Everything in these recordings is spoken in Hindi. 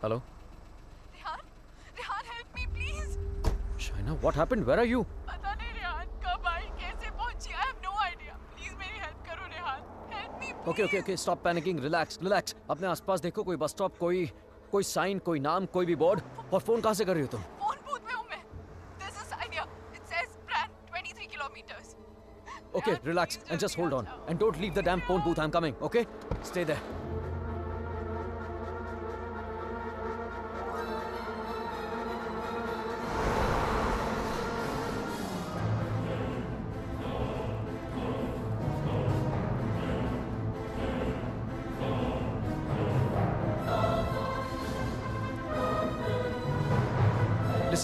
Hello Rehan, Rehan help me please. Shaina, what happened? Where are you? पता नहीं रेहान कब आई, कैसे पहुंची, I have no idea. Please मेरी हेल्प करो Rehan, help me please. Okay okay okay, stop panicking, relax relax. अपने आसपास देखो, कोई बस स्टॉप, कोई साइन, कोई नाम, कोई भी बोर्ड। और फोन कहाँ से कर रही हो तुम? फोन बूथ में हूँ मैं. There's a sign here. It says Brand 23 kilometers. Okay, Rehan, relax please and just जल्दी hold आ on. जाओ. And don't leave the damn phone booth. I'm coming, okay? Stay there.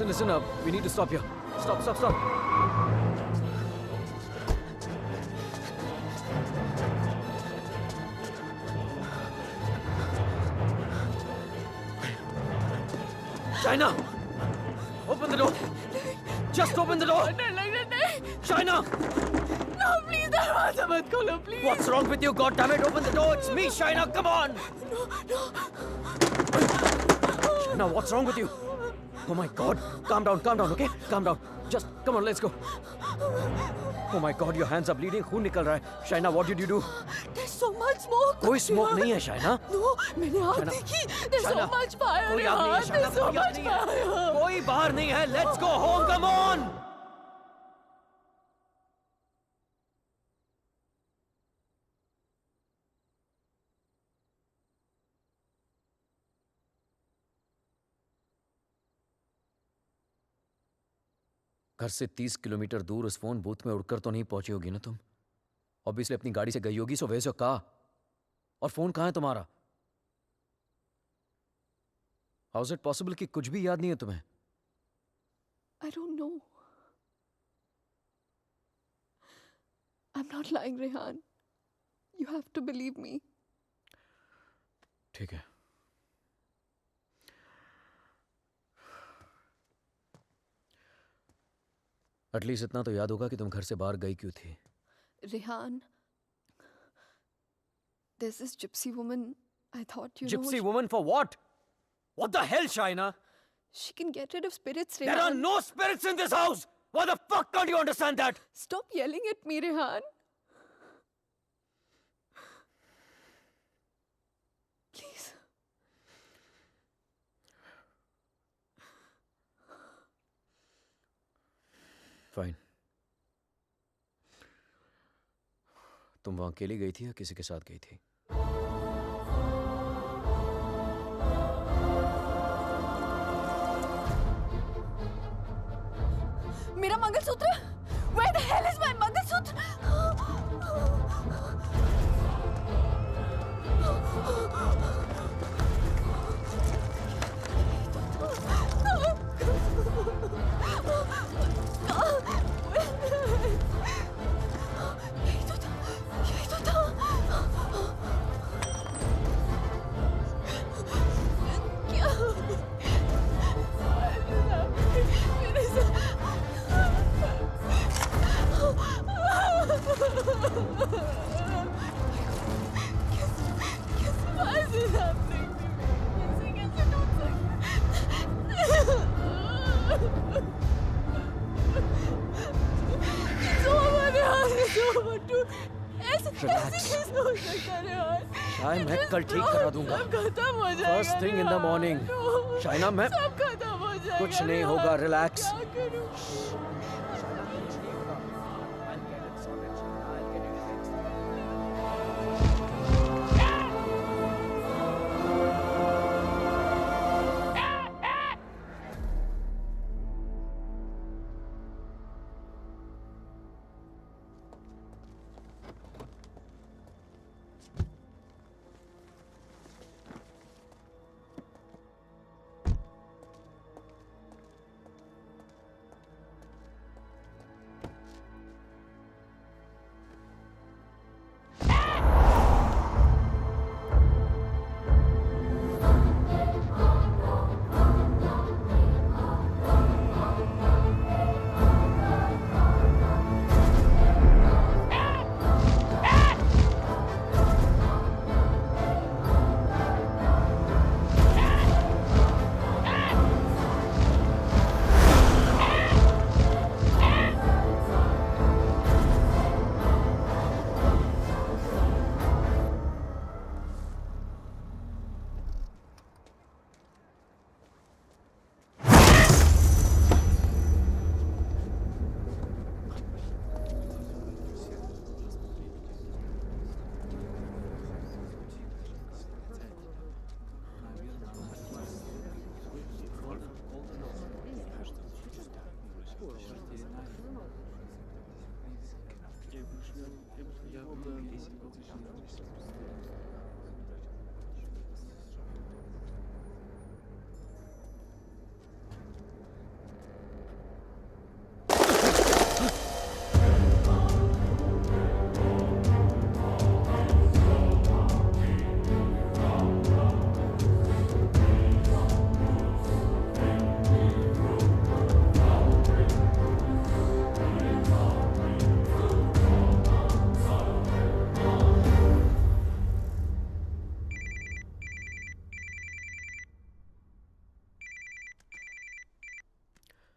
Listen up. We need to stop here. Stop. China! Open the door! Just open the door! डर लग रहा नहीं. China! No, please दरवाजा मत खोलो, please. What's wrong with you? God damn it! Open the door! It's me, China! Come on! China, what's wrong with you? Oh my God! Calm down, okay? Calm down. Just come on, let's go. Oh my God, your hands are bleeding. खून निकल रहा है. China, what did you do? There's so much smoke. कोई smoke नहीं है, China. No, मैंने आग China, देखी. There's so China, much fire. कोई आग नहीं है, रेहान, China. There's so कोई आग much नहीं है. fire. कोई बाहर नहीं है. Let's go home. Come on. घर से 30 किलोमीटर दूर उस फोन बूथ में उड़कर तो नहीं पहुंची होगी ना तुम? ऑब्वियसली अपनी गाड़ी से गई होगी, सो वैसे कहा। और फोन कहाँ है तुम्हारा? हाउ इज इट पॉसिबल कि कुछ भी याद नहीं है तुम्हें? I don't know. I'm not lying, Rehan. You have to believe me. ठीक है। एटलीस्ट इतना तो याद होगा कि तुम घर से बाहर गई क्यों थी। Rehan, there's this gypsy woman. I thought you know. Gypsy woman for what? What the hell, Shaina? She can get rid of spirits, There Rehan. are no spirits in this house! Why the fuck can't you understand that? Stop yelling at me, Rehan. Please. Fine. तुम वहां अकेली गई थी या किसी के साथ गई थी? मेरा mangalsutra? Where the hell is my mangalsutra? यही तो था, यही तो था। क्या? मेरे साथ कैसे why is this happening to me? कैसे टूट सकता? It's over, Rehan, it's over, dude. ऐसे कैसे हो सकता है, Rehan? शायद मैं कल ठीक करा दूंगा। सब खत्म हो जाएगा, First thing in the Rehan. morning. No. Shaina, मैं सब खत्म हो जाएगा, कुछ नहीं Rehan. होगा, relax. क्या करूं?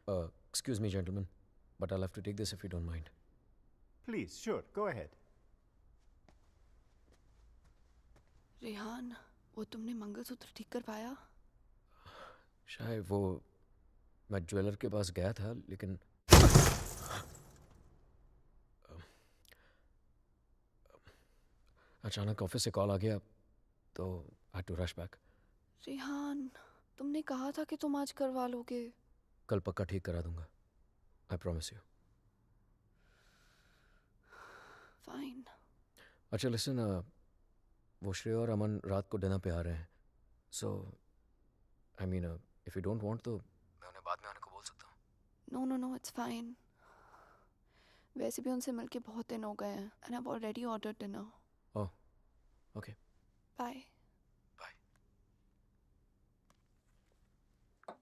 Excuse me, gentlemen, but I'll have to take this if you don't mind. Please, sure, go ahead. Rehan, वो तुमने मंगलसूत्र ठीक कर पाया? शायद वो मैं ज्वेलर के पास गया था लेकिन अचानक ऑफिस से कॉल आ गया तो I had to rush back. Rehan, तुमने कहा था कि तुम आज करवा लोगे. कल पक्का ठीक करा दूंगा. I promise you. फाइन. अच्छा लिसन, वो श्रेया और अमन रात को डिनर पे आ रहे हैं. So I mean if you don't want तो मैं उन्हें बाद में आने को बोल सकता हूँ. No no no, it's fine. वैसे भी उनसे मिलके बहुत दिन हो गए हैं and I have already ordered dinner. Oh okay. Bye. Bye.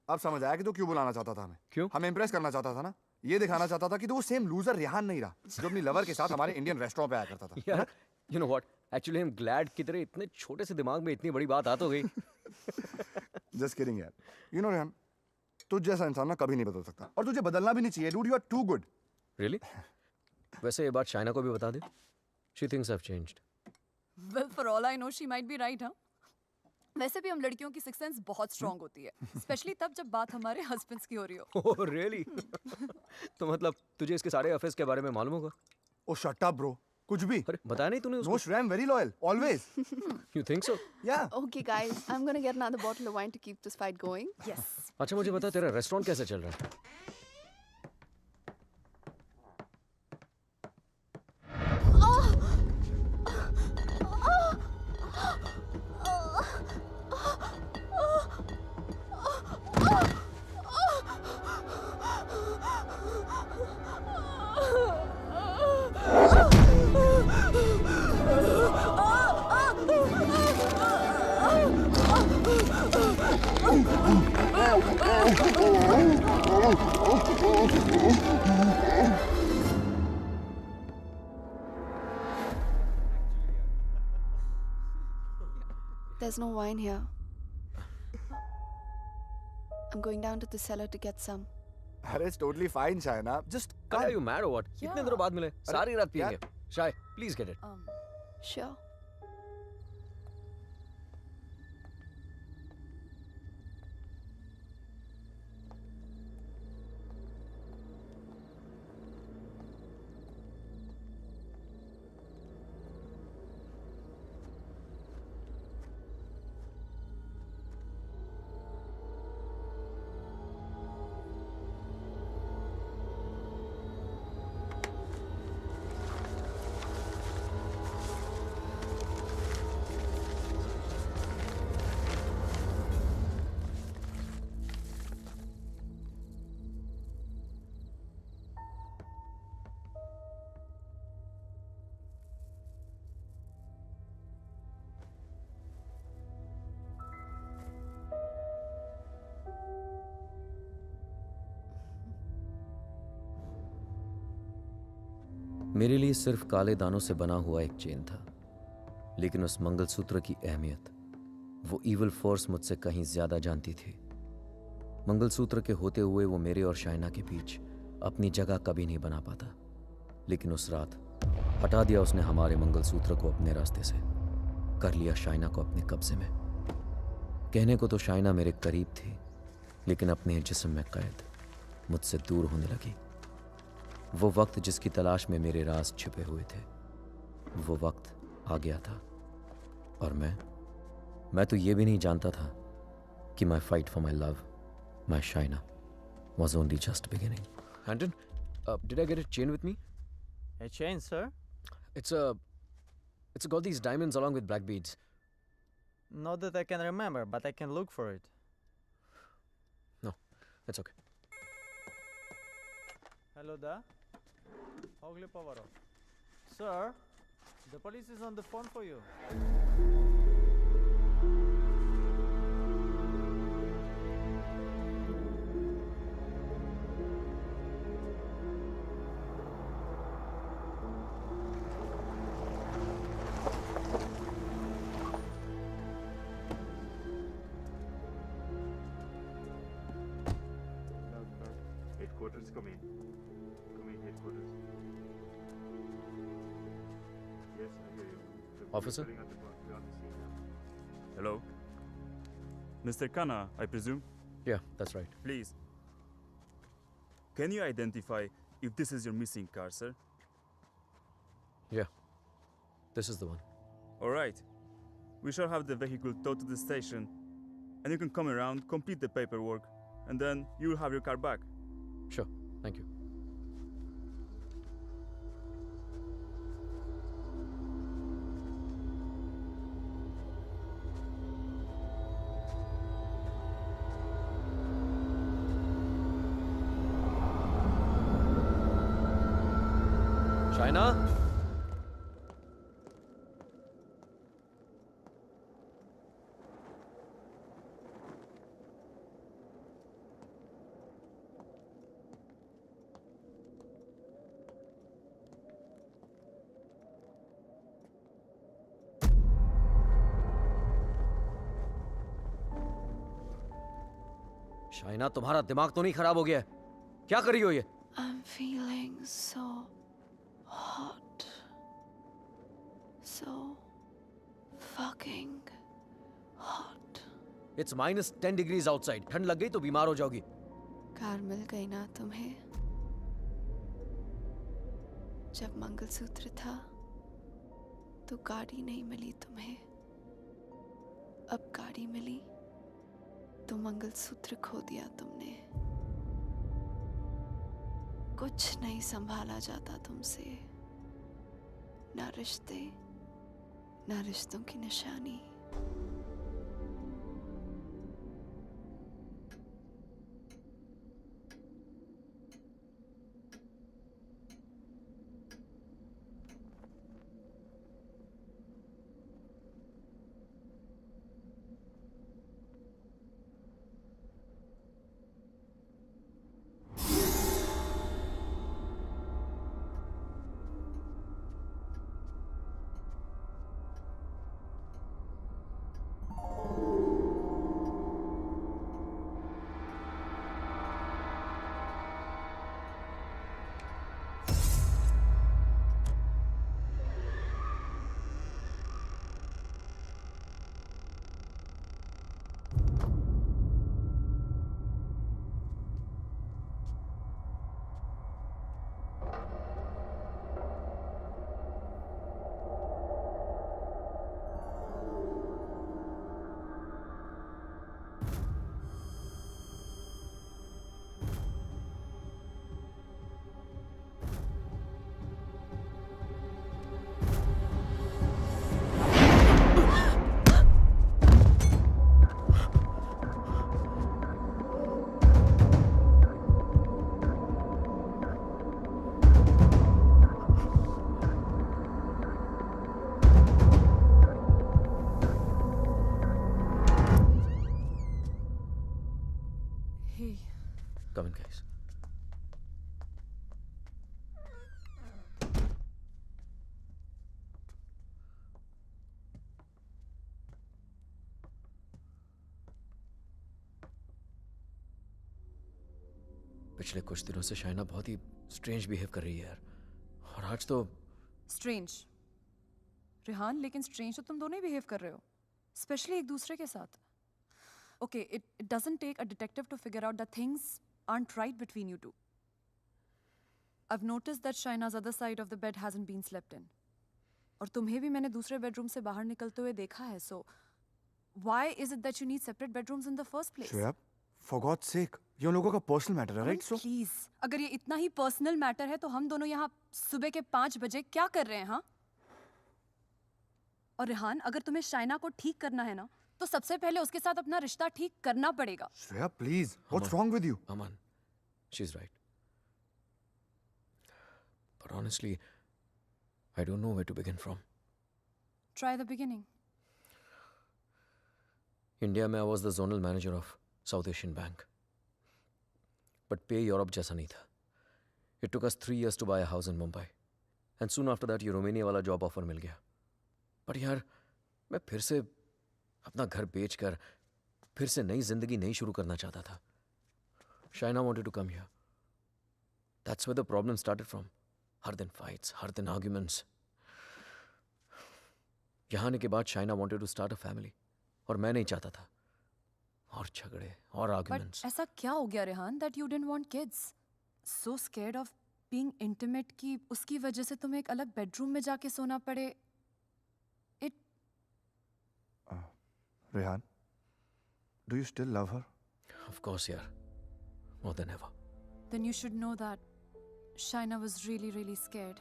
अब समझ आया कि तू क्यों बुलाना चाहता था हमें. क्यों? हमें इम्प्रेस करना चाहता था ना. ये दिखाना चाहता था कि तू वो सेम लूजर रेहान नहीं रहा जो अपनी लवर के साथ हमारे इंडियन रेस्टोरेंट पे आया करता था. यार you know what, actually I am glad कि तेरे इतने छोटे से दिमाग में इतनी बड़ी बात आ तो गई. जस्ट किडिंग यार. यू नो रेहान, तुझ जैसा इंसान ना कभी नहीं बदल सकता और तुझे बदलना भी नहीं चाहिए. Dude, you are too good. Really? वैसे ये बात शाइना को भी बता दे. She thinks I have changed. Well, for all I know, she might be right, huh? वैसे भी हम लड़कियों की सिक्स सेंस बहुत स्ट्रांग होती है, स्पेशली तब जब बात हमारे हस्बैंड्स की हो रही हो. Oh really? तो मतलब तुझे इसके सारे अफेयर्स के बारे में मालूम होगा? ओ शट अप ब्रो. कुछ भी. अरे बताया नहीं तूने नो उसको? Shreya, I am very loyal always. You think so? या. Okay guys, I'm gonna get another bottle of wine to keep this fight going. Yes. अच्छा मुझे बता तेरा रेस्टोरेंट कैसे चल रहा है? There's no wine here. I'm going down to the cellar to get some. अरे it's totally fine Shaina. Just Are you mad or what? Yeah. इतने दिनों बाद मिले, सारी रात यार. पिएंगे. शाय, प्लीज गेट इट. Sure. मेरे लिए सिर्फ काले दानों से बना हुआ एक चेन था, लेकिन उस मंगलसूत्र की अहमियत वो इविल फोर्स मुझसे कहीं ज्यादा जानती थी. मंगलसूत्र के होते हुए वो मेरे और शाइना के बीच अपनी जगह कभी नहीं बना पाता, लेकिन उस रात हटा दिया उसने हमारे मंगलसूत्र को अपने रास्ते से, कर लिया शाइना को अपने कब्जे में. कहने को तो शाइना मेरे करीब थी, लेकिन अपने जिस्म में कैद मुझसे दूर होने लगी. वो वक्त जिसकी तलाश में मेरे राज छिपे हुए थे, वो वक्त आ गया था. और मैं तो ये भी नहीं जानता था कि माई fight for my love, my Shaina, was only just beginning. Handon, did I get a chain with me? A chain, sir? It's got these diamonds along with black beads. Not that I can remember, but I can look for it. No, that's okay. Hello there. Ogli Pavaro. Sir, the police is on the phone for you. headquarters, come in. Come in, headquarters. Yes, I hear you. The police Officer? calling at the bar. We're on the scene now. Hello? Mr. Khanna, I presume? Yeah, that's right. Please. Can you identify if this is your missing car, sir? Yeah, this is the one. Alright. We shall have the vehicle towed to the station, and you can come around, complete the paperwork, and then you will have your car back. Sure, thank you. Shaina? Shaina, तुम्हारा दिमाग तो नहीं खराब हो गया है? क्या कर रही हो ये? I'm feeling so hot. So fucking hot. It's -10 degrees outside. ठंड लग गई तो बीमार हो जाओगी. कार मिल गई ना तुम्हें? जब मंगलसूत्र था तो गाड़ी नहीं मिली तुम्हें. अब गाड़ी मिली तो मंगलसूत्र खो दिया तुमने. कुछ नहीं संभाला जाता तुमसे. ना रिश्ते, ना रिश्तों की निशानी. Come in, guys. पिछले कुछ दिनों से शाइना बहुत ही स्ट्रेंज बिहेव कर रही है यार. और आज तो स्ट्रेंज रेहान, लेकिन स्ट्रेंज तो तुम दोनों ही बिहेव कर रहे हो, स्पेशली एक दूसरे के साथ. Okay, it doesn't take a detective to figure out that things aren't right between you two. I've noticed that Shaina's other side of the bed hasn't been slept in. और तुम्हें भी मैंने दूसरे बेडरूम से बाहर निकलते हुए देखा है. So why is it that you need separate bedrooms in the first place? Shreya, for God's sake, ये उन लोगों का पर्सनल मैटर है, राइट? सो प्लीज, अगर ये इतना ही पर्सनल मैटर है तो हम दोनों यहाँ सुबह के 5 बजे क्या कर रहे हैं? हाँ, और रेहान, अगर तुम्हें शाइना को ठीक करना है ना, तो सबसे पहले उसके साथ अपना रिश्ता ठीक करना पड़ेगा. Shreya, please, what's wrong with you? Aman, she's right. But honestly, I don't know where to begin from. Try the beginning. India में I was the zonal manager of South Asian Bank. But pay Europe जैसा नहीं था. It took us 3 years to buy a house in Mumbai. And soon after that, ये रोमानिया वाला जॉब ऑफर मिल गया. But यार, मैं फिर से अपना घर बेचकर फिर से नई जिंदगी नहीं शुरू करना चाहता था. Shaina wanted to come here. That's where the problem started from. हर दिन fights, हर दिन arguments. यहाँ आने के बाद Shaina wanted to start a family. और मैं नहीं चाहता था. और झगड़े और But arguments. ऐसा क्या हो गया Rehan that you didn't want kids? So scared of being intimate कि उसकी वजह से तुम्हें एक अलग bedroom में जाके सोना पड़े. It Rehan, do you still love her? Of course, यार. More than ever. then you should know that Shaina was really really scared.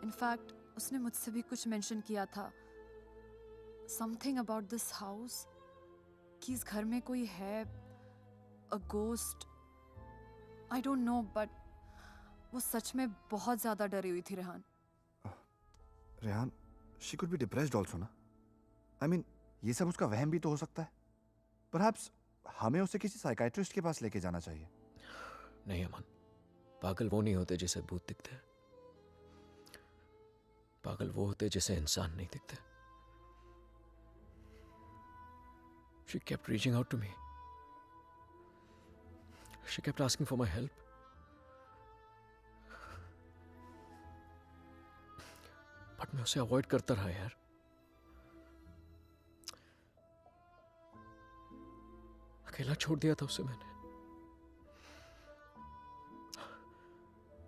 In fact, उसने मुझसे भी कुछ mention किया था. Something about this house. कि इस घर में कोई है. A ghost. I don't know, but वो सच में बहुत ज़्यादा डरी हुई थी Rehan. Rehan, she could be depressed also ना. I mean, ये सब उसका वहम भी तो हो सकता है. Perhaps हमें उसे किसी साइकाइट्रिस्ट के पास लेके जाना चाहिए. नहीं अमन. पागल वो नहीं होते जिसे भूत दिखते हैं. पागल वो होते जिसे इंसान नहीं दिखते. She kept reaching out to me. She kept asking for my help. But मैं उसे अवॉइड करता रहा यार. अकेला छोड़ दिया था उसे मैंने.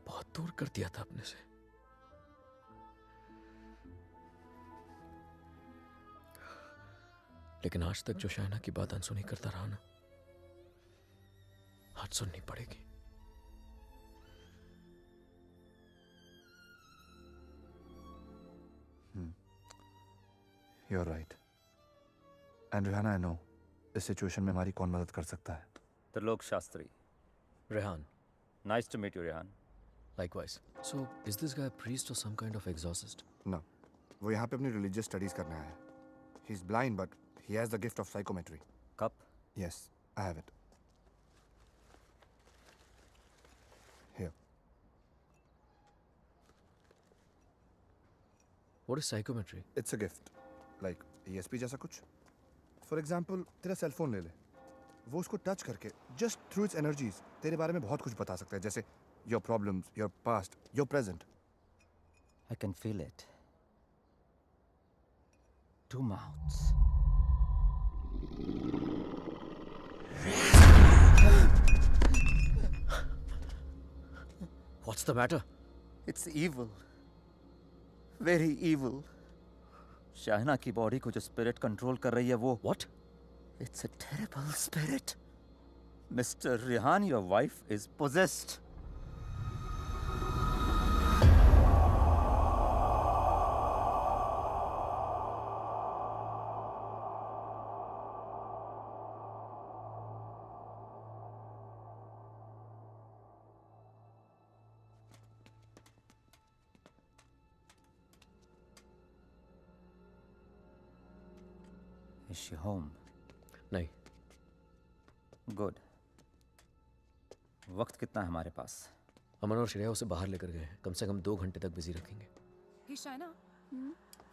बहुत दूर कर दिया था अपने से. लेकिन आज तक जो शाइना की बात अनसुनी करता रहा ना, आज सुननी पड़ेगी. You're right. And Rehana, I know इस सिचुएशन में हमारी कौन मदद कर सकता है. Trilok Shastri. Rehan. Nice to meet you, Rehan. Likewise. So, is this guy a priest or some kind of exorcist? No, वो यहाँ पे अपनी रिलीजियस स्टडीज करने आया है. He's blind but he has the gift of psychometry. Cup? Yes, I have it. Here. What is psychometry? It's a gift. Like ESP जैसा कुछ. For example, तेरा सेल फोन ले ले. वो उसको टच करके just through its energies तेरे बारे में बहुत कुछ बता सकता है. जैसे your problems, your past, your present. I can feel it. Two mouths. What's the matter? It's evil. Very evil. शाहना की बॉडी को जो स्पिरिट कंट्रोल कर रही है वो. What? It's a terrible spirit. Mr. Rehan, your wife is possessed. Is she home? नहीं. Good. वक्त कितना है हमारे पास? अमन और श्रेया उसे बाहर लेकर गए हैं. कम से कम 2 घंटे तक बिजी रखेंगे. Hey Shaina,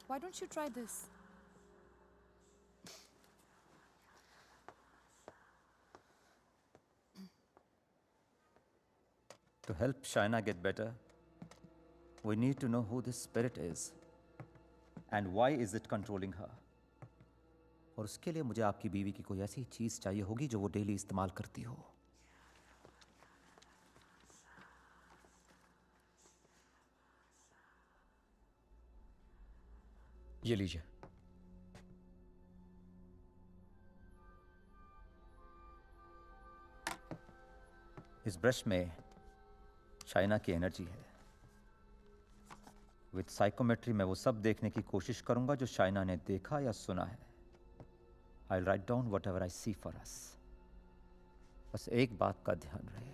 why don't you try this? To help Shaina get better, we need to know who this spirit is and why is it controlling her. और उसके लिए मुझे आपकी बीवी की कोई ऐसी चीज चाहिए होगी जो वो डेली इस्तेमाल करती हो. ये लीजिए. इस ब्रश में शाइना की एनर्जी है. विद साइकोमेट्री मैं वो सब देखने की कोशिश करूंगा जो शाइना ने देखा या सुना है. I'll write down whatever I see for us. बस एक बात का ध्यान रहे.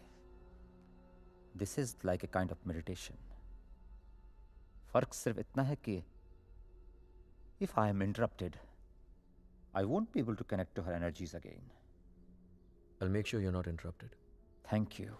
This is like a kind of meditation. फर्क सिर्फ इतना है कि if I am interrupted, I won't be able to connect to her energies again. I'll make sure you're not interrupted. Thank you.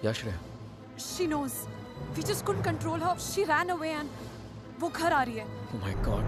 या Shreya? She knows. We just couldn't control her. She ran away and वो घर आ रही है. Oh my God.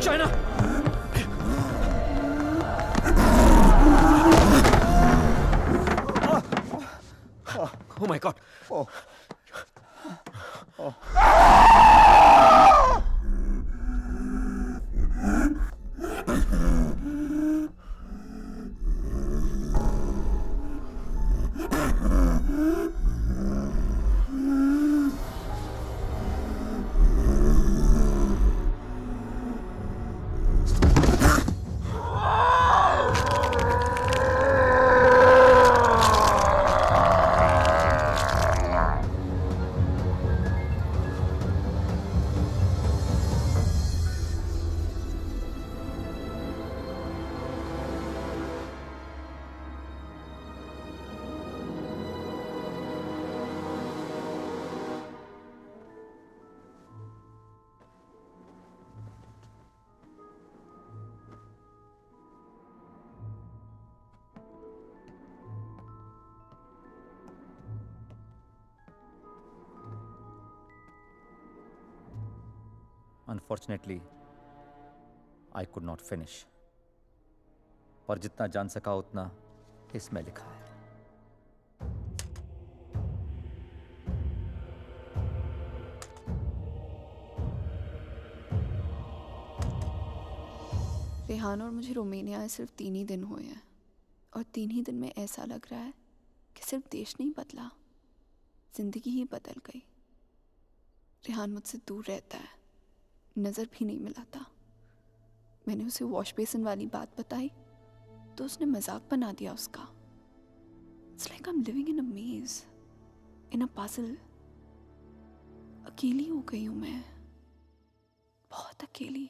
China! Oh my God. Unfortunately, I could not finish. पर जितना जान सका उतना इसमें लिखा है. रेहान और मुझे रोमानिया आए सिर्फ 3 ही दिन हुए हैं और 3 ही दिन में ऐसा लग रहा है कि सिर्फ देश नहीं बदला, जिंदगी ही बदल गई. रेहान मुझसे दूर रहता है, नज़र भी नहीं मिलाता. मैंने उसे वॉश बेसिन वाली बात बताई तो उसने मजाक बना दिया उसका. It's like I am living in a maze, in a puzzle. अकेली हो गई हूँ मैं, बहुत अकेली.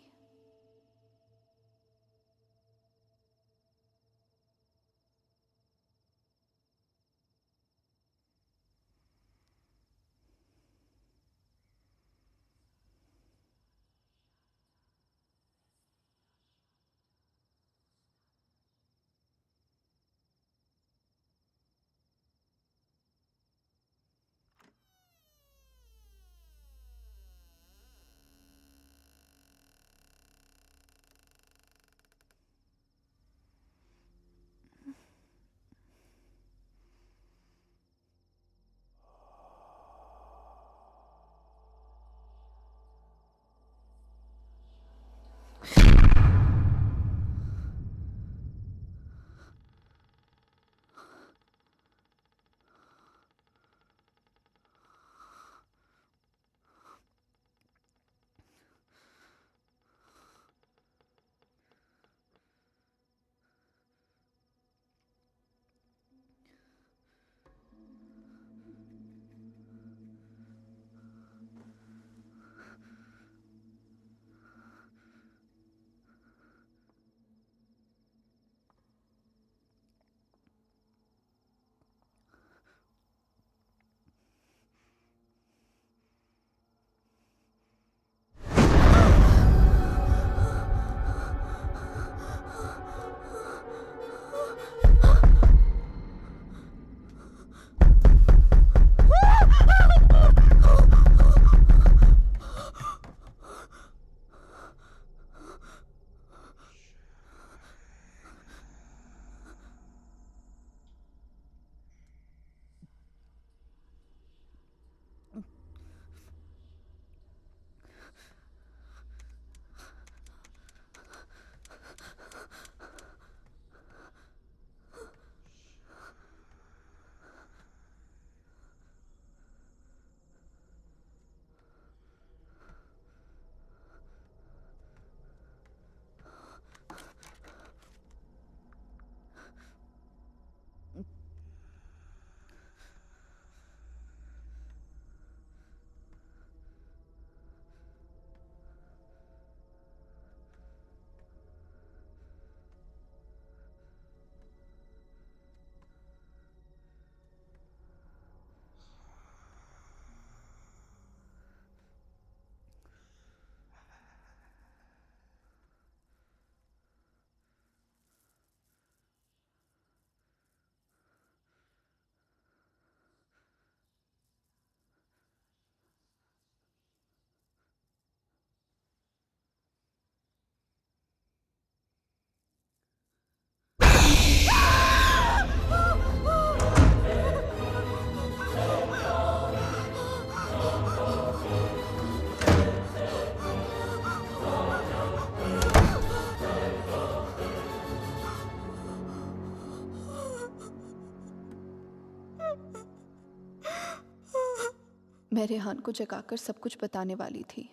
मैं रेहान को जगाकर सब कुछ बताने वाली थी,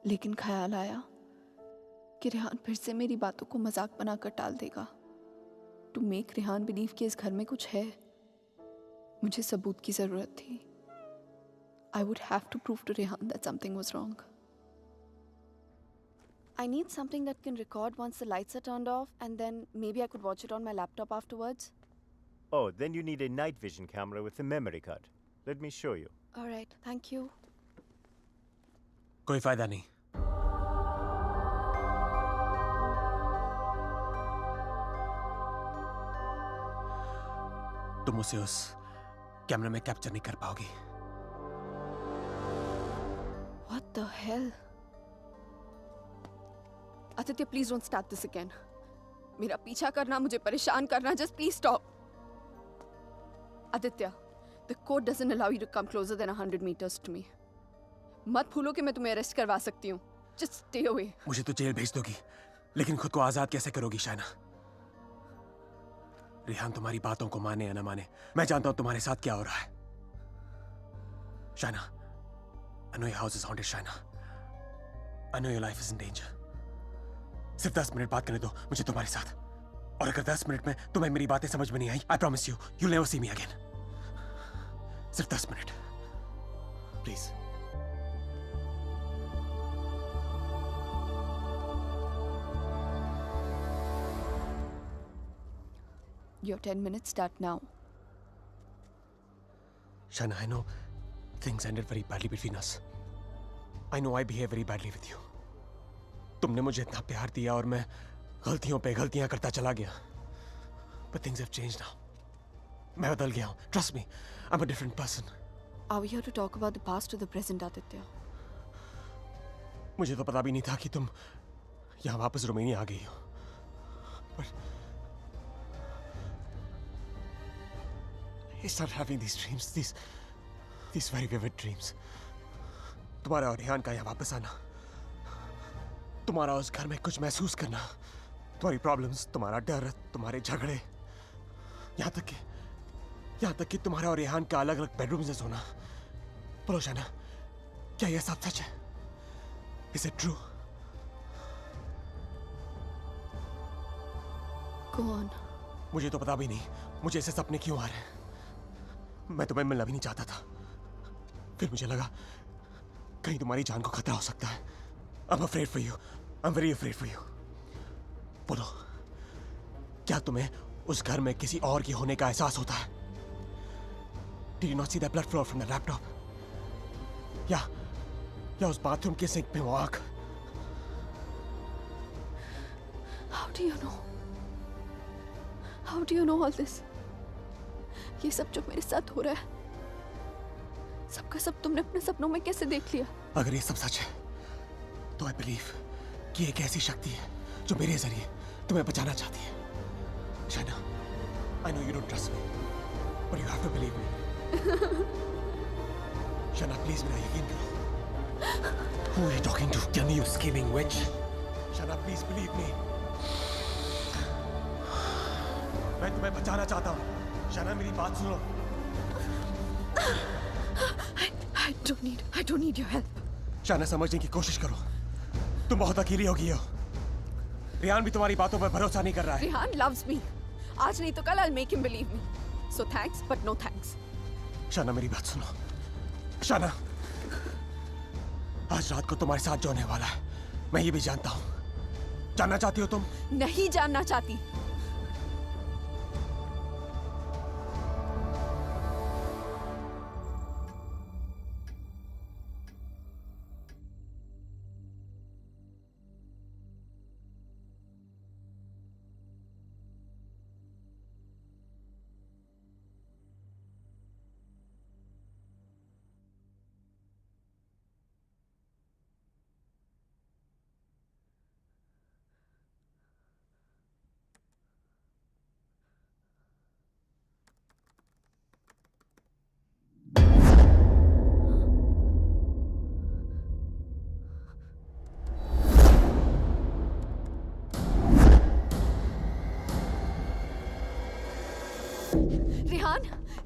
लेकिन ख्याल आया कि रेहान फिर से मेरी बातों को मजाक बनाकर टाल देगा। टू मेक रेहान बिलीव कि इस घर में कुछ है, मुझे सबूत की जरूरत थी। I would have to prove to Rehan that something was wrong. I need something that can record once the lights are turned off, and then maybe I could watch it on my laptop afterwards. Oh, then you need a night vision camera with a memory card. Let me show you. All right, thank you. कोई फायदा नहीं। तुम उसे उस कैमरे में कैप्चर नहीं कर पाओगी। What the hell? Aditya, please don't start this again. मेरा पीछा करना, मुझे परेशान करना, just please stop. Aditya, the code doesn't allow you to come closer than 100 meters to me. मत भूलो कि मैं तुम्हें अरेस्ट करवा सकती हूँ. Just stay away. मुझे तो जेल भेज दोगी, लेकिन खुद को आजाद कैसे करोगी शाइना? रेहान तुम्हारी बातों को माने या ना माने, मैं जानता हूं तुम्हारे साथ क्या हो रहा है। Shaina, I know your house is haunted, Shaina. I know your life is in danger. सिर्फ 10 मिनट बात करने दो मुझे तुम्हारे साथ, और अगर 10 मिनट में तुम्हें मेरी बातें समझ में नहीं आई, I promise you, you'll never see me again. सिर्फ 10 minute, please. Your 10 minutes start now. Shaina, I know things ended very badly between us. I know I behave very badly with you. तुमने मुझे इतना प्यार दिया और मैं गलतियों पे गलतियां करता चला गया। But things have changed now. मैं बदल गया हूँ. Trust me, I'm a different person. Are we here to talk about the past or the present, Aditya? मुझे तो पता भी नहीं था कि तुम यहाँ वापस रोमानिया आ गई हो। But I started having these dreams, these very vivid dreams. तुम्हारा और रेहान का यहाँ वापस आना, तुम्हारा उस घर में कुछ महसूस करना, तुम्हारी प्रॉब्लम्स, तुम्हारा डर, तुम्हारे झगड़े, यहाँ तक कि तुम्हारा और रेहान का अलग अलग बेडरूम्स में सोना। बोलो शाइना, क्या यह सब सच है? Is it true? Go on. मुझे तो पता भी नहीं मुझे ऐसे सपने क्यों आ रहे हैं। मैं तुम्हें मिलना भी नहीं चाहता था, फिर मुझे लगा कहीं तुम्हारी जान को खतरा हो सकता है। I'm afraid for you. I'm very afraid for you. बोलो, क्या तुम्हें उस घर में किसी और के होने का एहसास होता है? Did you not see that blood flow from the laptop? या उस बाथरूम के सिंक में वो आग? How do you know? How do you know all this? ये सब जो मेरे साथ हो रहा है, सबका सब तुमने अपने सपनों में कैसे देख लिया? अगर ये सब सच है, तो I believe कि एक ऐसी शक्ति है जो मेरे जरिए तुम्हें बचाना चाहती है। Shaina, I know you don't trust me, but you have to believe me. Shaina, please मेरा यकीन करो। Who are you talking to? Tell me, you scheming witch. Shaina, please believe me. मैं तुम्हें बचाना चाहता हूँ। शाइना, मेरी बात सुनो। I don't need your help. Shaina, समझने की कोशिश करो। तुम बहुत अकेली हो गई हो। रेहान भी तुम्हारी बातों पर भरोसा नहीं कर रहा है। Rehan loves me. आज नहीं तो कल I'll make him believe me. So thanks, but no thanks. Shaina, मेरी बात सुनो। शाइना, आज रात को तुम्हारे साथ जो होने वाला है, मैं ये भी जानता हूँ। जानना चाहती हो तुम? नहीं जानना चाहती।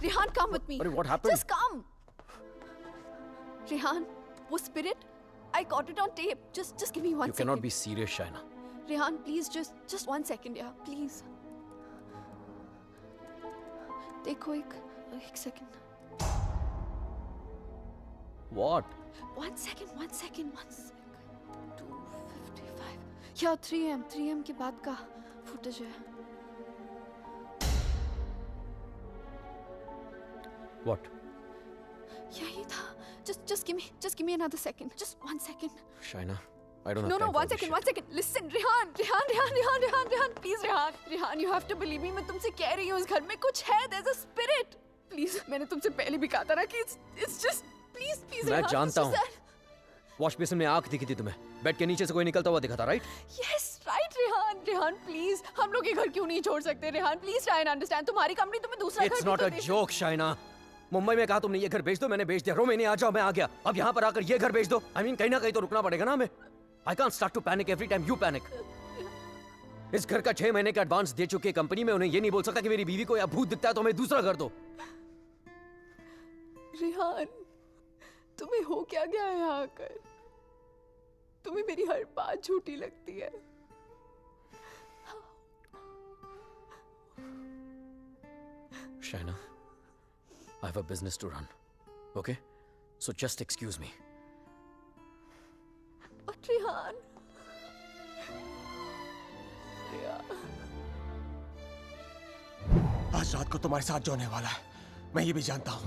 Rehan, come with me. What happened? Just come. Rehan, वो spirit, I got it on tape. Just give me 1 You second. cannot be serious, Shaina. Rehan, please, just 1 second, yeah, please. देखो एक second. What? 1 second. 2:55. Yeah, 3 am के बाद का footage है. What? यही था. Just give me another second. Just 1 second. Shaina, I don't have No, time for 1 this second, shit. 1 second. Listen, Rehan, please, Rehan, you have to believe me. मैं तुमसे कह रही हूँ, इस घर में कुछ है. There's a spirit. Please, मैंने तुमसे पहले भी कहा था ना कि it's just, please, मैं Rehan, जानता it's हूँ. just that. वॉश बेसिन में आंख दिखी थी तुम्हें. बेड के नीचे से कोई निकलता हुआ दिखा था, right? Yes, right, Rehan, please. हम लोग ये घर क्यों नहीं छोड़ सकते, Rehan? Please try and understand. तुम्हारी कंपनी तुम्हें दूसरा घर It's भी not तो a they joke, Shaina. Mumbai में कहा तुमने ये घर बेच दो, मैंने बेच दिया. रोमेनिया आ जाओ, मैं आ गया. अब यहाँ पर आकर ये घर बेच दो. I mean, कहीं ना कहीं तो रुकना पड़ेगा ना हमें. I can't start to panic every time you panic. इस घर का 6 महीने का एडवांस दे चुके कंपनी में उन्हें ये नहीं बोल सकता कि मेरी बीवी को या भूत दिखता है तो हमें दूसरा घर दो. रेहान, तुम्हें हो क्या गया है यहाँ आकर? तुम्हें मेरी हर बात झूठी लगती है. Shaina, I have a business to run. Okay? So just excuse me. But Rehan. आज रात को तुम्हारे साथ जो होने वाला है मैं ये भी जानता हूं.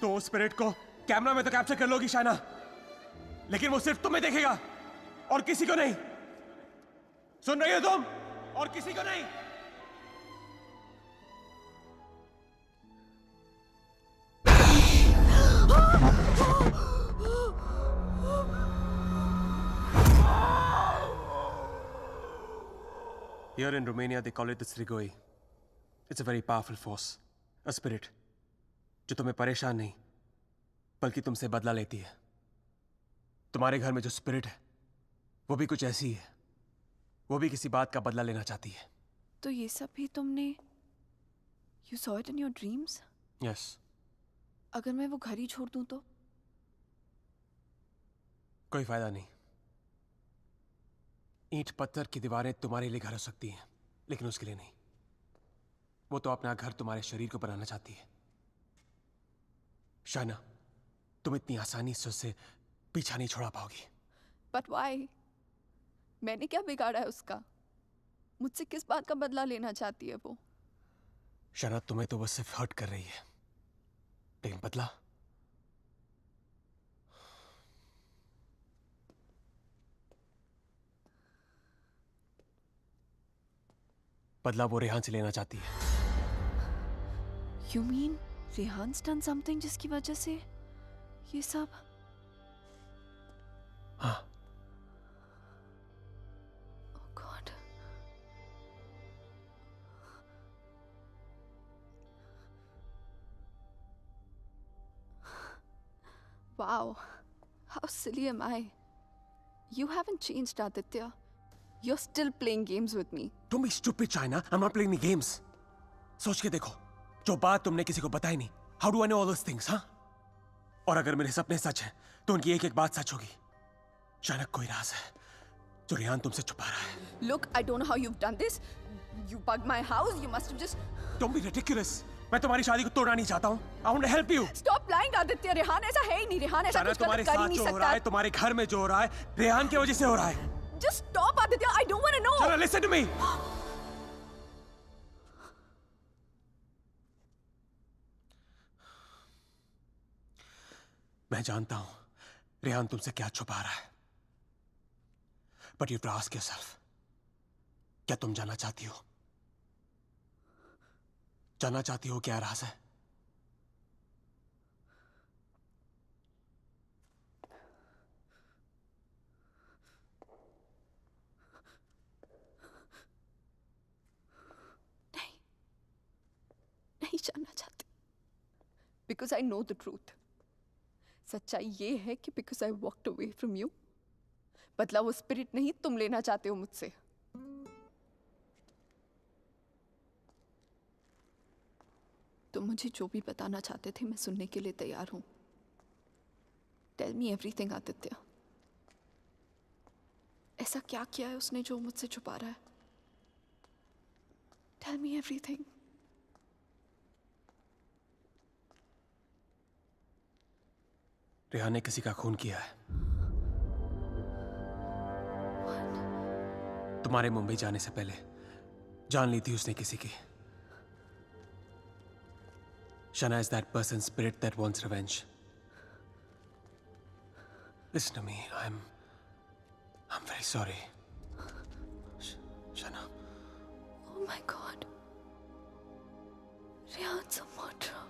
तो उस स्पिरिट को कैमरा में तो कैप्चर कर लोगी शाइना, लेकिन वो सिर्फ तुम्हें देखेगा और किसी को नहीं. सुन रही हो तुम? और किसी को नहीं. Here in Romania, they call it the Strigoi. It's a very powerful force, a spirit, जो तुम्हें परेशान नहीं, बल्कि तुमसे बदला लेती है. तुम्हारे घर में जो स्पिरिट है, वो भी कुछ ऐसी है. वो भी किसी बात का बदला लेना चाहती है. तो ये सब भी तुमने You saw it in your dreams? Yes. अगर मैं वो घर ही छोड़ दूं तो? कोई फायदा नहीं. ईंट पत्थर की दीवारें तुम्हारे लिए घर हो सकती हैं, लेकिन उसके लिए नहीं. वो तो अपना घर तुम्हारे शरीर को बनाना चाहती है. शाइना, तुम इतनी आसानी से उससे पीछा नहीं छोड़ा पाओगी. But why? मैंने क्या बिगाड़ा है उसका? मुझसे किस बात का बदला लेना चाहती है वो? शाइना, तुम्हें तो बस सिर्फ हर्ट कर रही है, लेकिन बदला? बदला वो रेहान से लेना चाहती है. You mean रेहान's done something जिसकी वजह से ये सब? हाँ. Oh God. Wow. How silly am I? You haven't changed, Aditya. You're still playing games with me. Don't be stupid, China. I'm not playing any games. सोच के देखो, जो बात तुमने किसी को बताई नहीं. How do I know all those things, हाँ? और अगर मेरे सपने सच हैं, तो उनकी एक-एक बात सच होगी. शायद कोई राज है, जो रेहान तुमसे छुपा रहा है. Look, I don't know how you've done this. You bugged my house. You must have just. Don't be ridiculous. मैं तुम्हारी शादी को तोड़ना नहीं चाहता हूँ. I want to help you. Stop lying, Aditya. Rehan ऐसा है ही नहीं. रेहान ऐसा कुछ तुम्हारे गलत कर ही साथ नहीं जो हो रहा सकता. है, तुम्हारे घर में जो हो रहा है, रेहान की वजह से हो रहा है. Just stop, Aditya. I don't want to know. Chana, listen to me. मैं जानता हूं रेहान तुमसे क्या छुपा रहा है. But you have to ask yourself, क्या तुम जानना चाहती हो? जानना चाहती हो क्या राज है? नहीं जानना चाहती. Because I know the truth. सच्चाई ये है कि because I walked away from you, बदला वो स्पिरिट नहीं तुम लेना चाहते हो मुझसे. तुम मुझे जो भी बताना चाहते थे मैं सुनने के लिए तैयार हूं. Tell me everything Aditya. ऐसा क्या किया है उसने जो मुझसे छुपा रहा है? Tell me everything. रेहान ने किसी का खून किया है। तुम्हारे मुंबई जाने से पहले जान ली थी उसने किसी की। Shana is that person's spirit that wants revenge. Listen to me. I'm very sorry. Shana. Oh my God. Rehan's a murderer.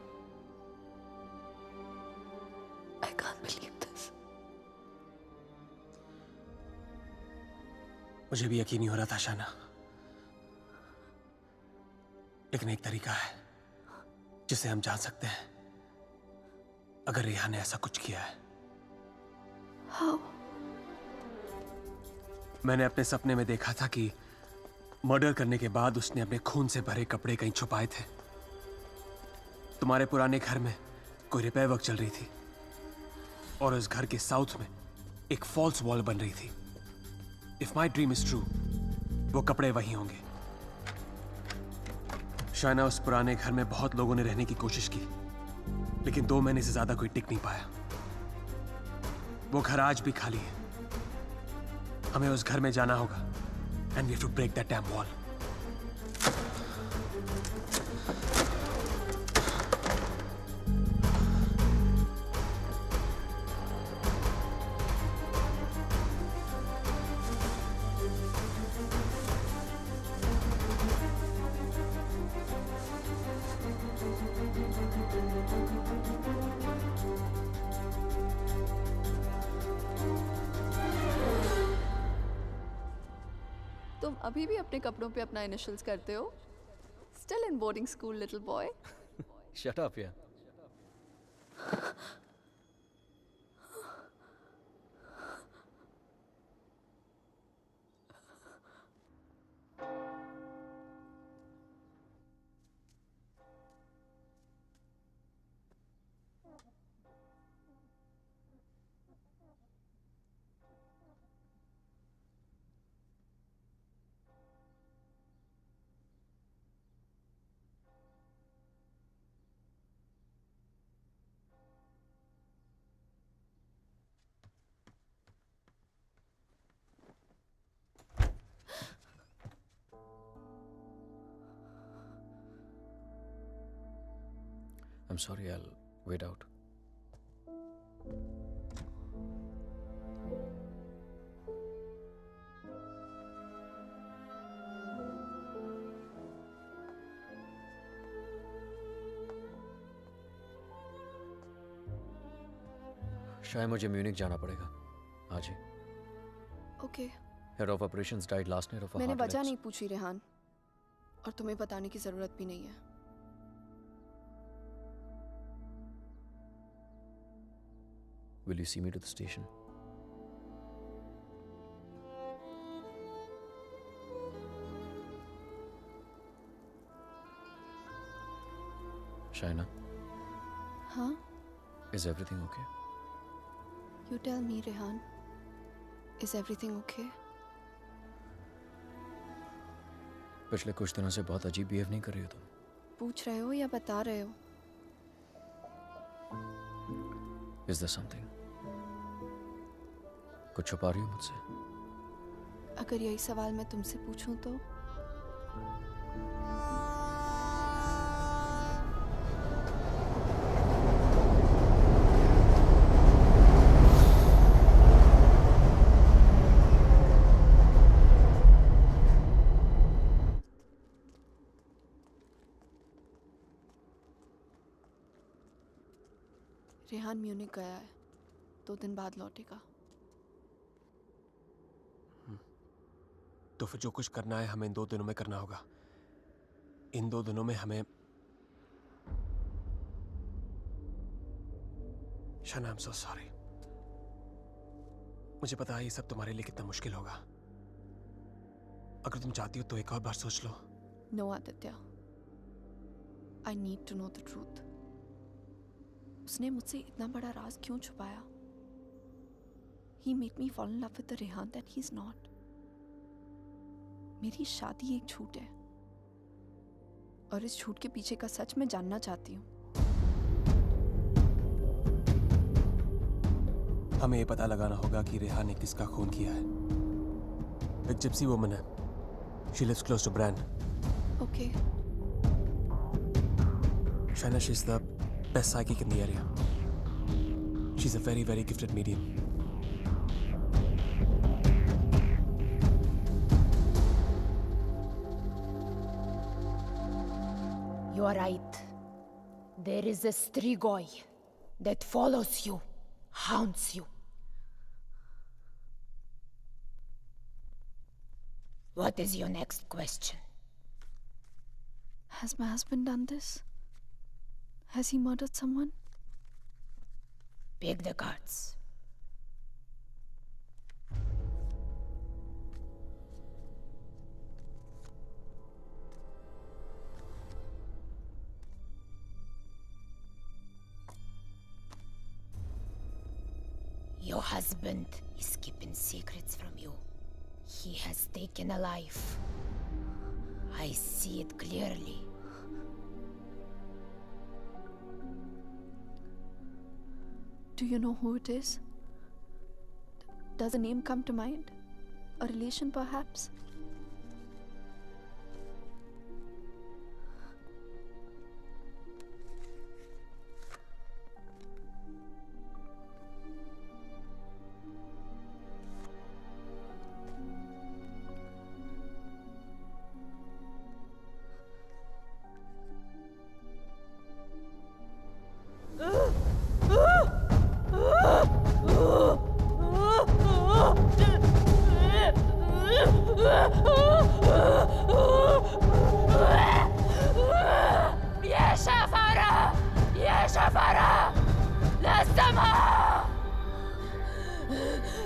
I can't believe this. मुझे भी यकीन नहीं हो रहा था शाना, लेकिन एक तरीका है जिसे हम जान सकते हैं अगर रेहान ने ऐसा कुछ किया है। How? मैंने अपने सपने में देखा था कि मर्डर करने के बाद उसने अपने खून से भरे कपड़े कहीं छुपाए थे। तुम्हारे पुराने घर में कोई रिपेयर वर्क चल रही थी और उस घर के साउथ में एक फॉल्स वॉल बन रही थी। If my dream is true, वो कपड़े वहीं होंगे। शायना, उस पुराने घर में बहुत लोगों ने रहने की कोशिश की, लेकिन 2 महीने से ज्यादा कोई टिक नहीं पाया। वो घर आज भी खाली है। हमें उस घर में जाना होगा and we have to break that damn wall. तुम अभी भी अपने कपड़ों पे अपना इनिशियल्स करते हो? Still in boarding school, little boy. Shut up, yeah. I'm sorry, I'll wait out. शायद मुझे म्यूनिक जाना पड़ेगा आज ही। Okay. Head of operations died last night of मैंने वजह नहीं पूछी रेहान, और तुम्हें बताने की जरूरत भी नहीं है। Will you see me to the station? Shaina, हाँ? is everything okay? You tell me, Rehan. Is everything okay? पिछले कुछ दिनों से बहुत अजीब बिहेव नहीं कर रही हो तुम। पूछ रहे हो या बता रहे हो? Is there something? कुछ छुपा रही हो मुझसे? अगर यही सवाल मैं तुमसे पूछूं तो? रेहान म्यूनिक गया है, 2 दिन बाद लौटेगा। तो फिर जो कुछ करना है हमें इन 2 दिनों में करना होगा। इन 2 दिनों में हमें शाना, I'm so sorry। मुझे पता है ये सब तुम्हारे लिए कितना मुश्किल होगा। अगर तुम चाहती हो तो एक और बार सोच लो। No, Aditya. I need to know the truth। उसने मुझसे इतना बड़ा राज क्यों छुपाया? He made me fall in love with the Rehan that he's not. मेरी शादी एक झूठ है और इस झूठ के पीछे का सच मैं जानना चाहती हूँ. हमें ये पता लगाना होगा कि रेहान ने किसका खून किया है. एक जिप्सी वुमन है. She lives close to Bran. Okay. Shaina, she's the best psychic in the area. She's a very, very gifted medium. You are right. There is a Strigoi that follows you, haunts you. What is your next question? Has my husband done this? Has he murdered someone? Pick the cards. Your husband is keeping secrets from you. He has taken a life. I see it clearly. Do you know who it is? Does a name come to mind? A relation, perhaps?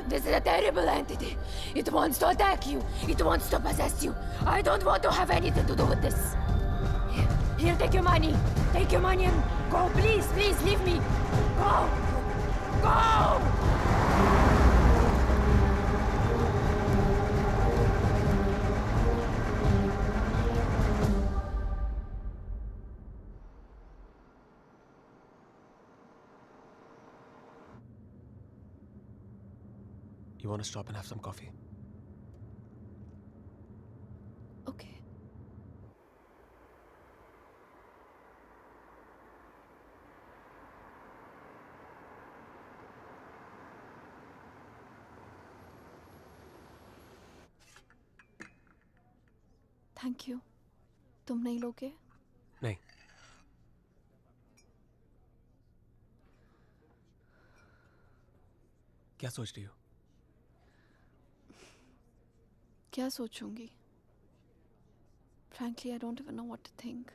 This is a terrible entity. It wants to attack you. It wants to possess you. I don't want to have anything to do with this. Here, take your money. Take your money and go. Please, please, leave me. Go. Go! You want to stop and have some coffee? Okay. Thank you. तुम नहीं लोगे? नहीं. क्या सोच रही हो? क्या सोचूंगी? Frankly, I don't even know what to think.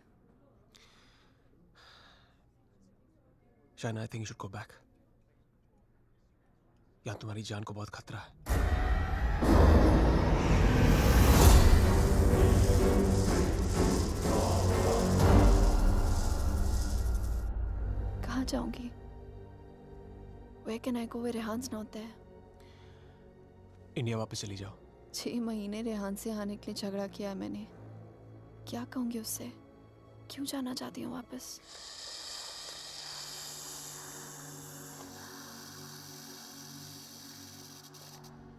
Shaina, I think you should go back. यहाँ तुम्हारी जान को बहुत खतरा है. कहाँ जाऊंगी? Where can I go where Rehan's not there? India वापस चली जाओ. 6 महीने रेहान से आने के लिए झगड़ा किया है मैंने. क्या कहूंगी उससे? क्यों जाना चाहती हूँ वापस?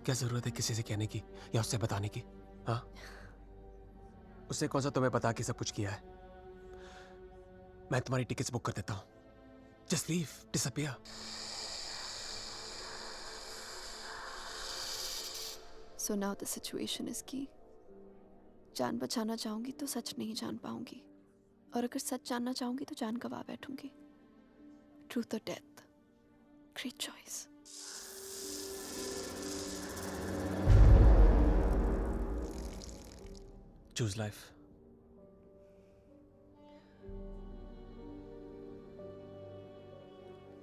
क्या जरूरत है किसी से कहने की या उससे बताने की? हाँ? उससे कौन सा तुम्हें पता कि सब कुछ किया है? मैं तुम्हारी टिकट्स बुक कर देता हूँ. Just leave, disappear. So now the situation is key. जान बचाना चाहूंगी तो सच नहीं जान पाऊंगी, और अगर सच जानना चाहूंगी तो जान गवा बैठूंगी. Truth or death? Great choice. Choose life.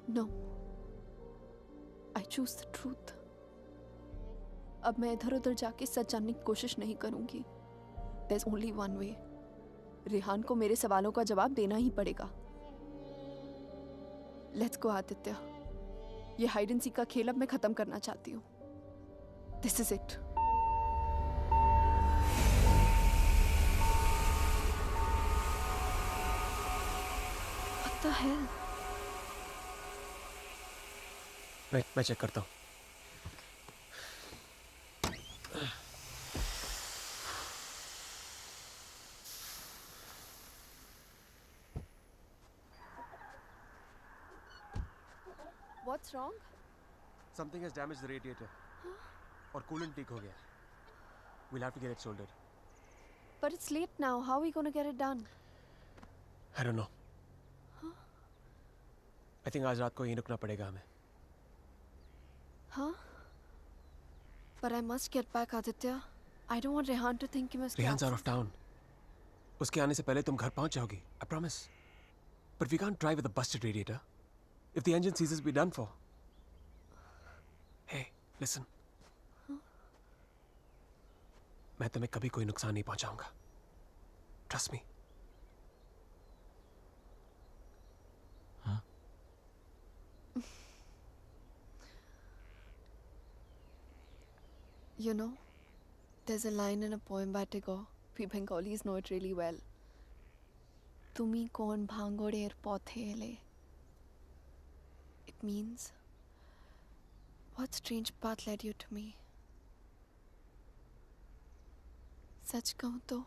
No. I choose the truth. अब मैं इधर उधर जाके सच जानने की कोशिश नहीं करूंगी. There's only one way. Rehan को मेरे सवालों का जवाब देना ही पड़ेगा. Let's go, Aditya. ये हाइड एंड सीक का खेल अब मैं खत्म करना चाहती हूँ. This is it. What the hell? मैं चेक करता हूँ. What's wrong? Something has damaged the radiator. और coolant leak हो गया. We'll have to get it soldered. But it's late now. How are we going to get it done? I don't know. I think आज रात को यहीं रुकना पड़ेगा हमें. Huh? But I must get back, Aditya. I don't want Rehan to think कि मैं उसके Rehan's out of town. उसके आने से पहले तुम घर पहुंच जाओगी. I promise. But we can't drive with a busted radiator. If the engine seizes, we're done for. Hey, listen. मैं तुम्हें कभी कोई नुकसान नहीं पहुंचाऊंगा. Trust me. You know, there's a line in a poem by Tagore. We Bengalis know it really well. Tumi kon bhangoder pothele. It means, what strange path led you to me? सच कहूँ तो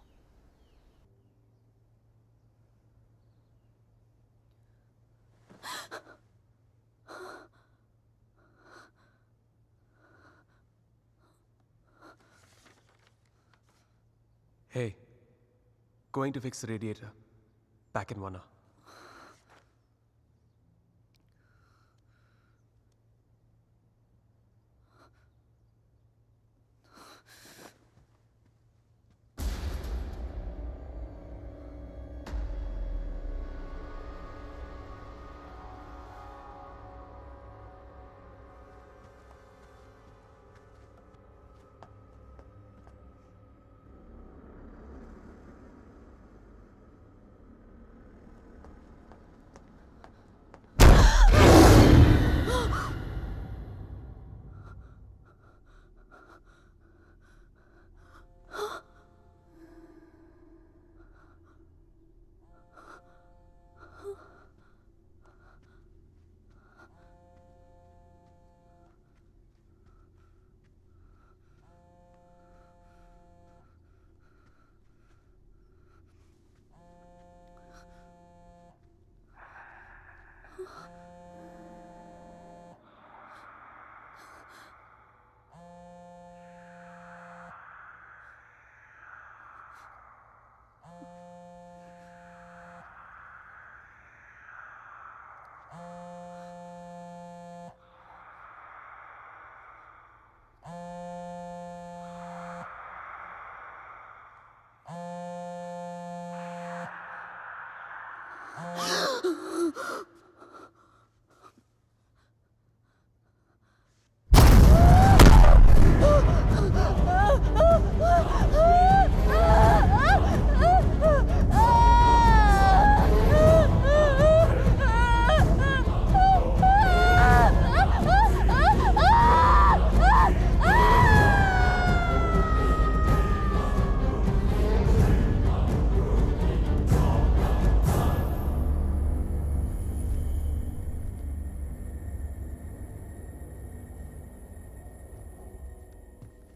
Hey, going to fix the radiator. Back in 1 hour.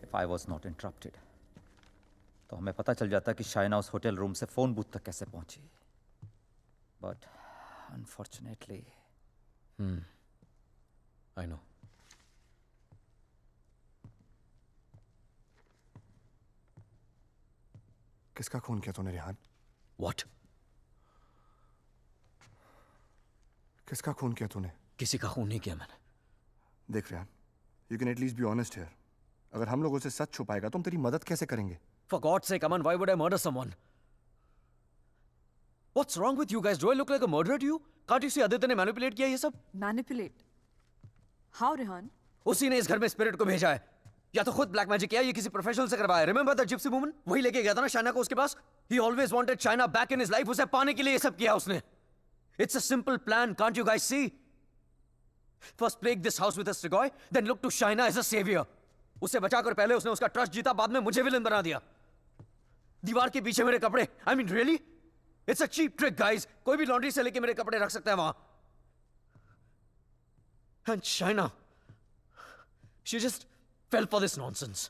If I was not interrupted, तो हमें पता चल जाता कि शाइना उस होटल रूम से फोन बूथ तक कैसे पहुंची. But unfortunately, I know. किसका खून किया तूने रेहान? What? किसका खून किया तूने? किसी का खून नहीं किया मैंने. देख Rehan, you can at least be honest here. अगर हम लोगों से सच छुपाएगा तो हम तेरी मदद कैसे करेंगे? For God's sake, Aman, why would I murder someone? What's wrong with you guys? Do I look like a murderer to you? Can't you see Aditya ने manipulate किया ये सब? Manipulate? How, Rehan? उसी ने इस घर में स्पिरिट को भेजा है. या तो खुद ब्लैक मैजिक किया, ये किसी प्रोफेशनल से करवाया. Remember that gypsy woman? वही लेके गया था ना शाइना को उसके पास. He always wanted Shaina back in his life. उसे पाने के लिए ये सब किया उसने. It's a simple plan. Can't you guys see? First plague this house with a Strigoi, then look to Shaina as a savior. उसे बचाकर पहले उसने उसका ट्रस्ट जीता, बाद में मुझे विलन बना दिया. दीवार के पीछे मेरे कपड़े. I mean, really? It's a cheap trick, guys. कोई भी लॉन्ड्री से लेके मेरे कपड़े रख सकता है वहां. And Shaina, she just fell for this nonsense.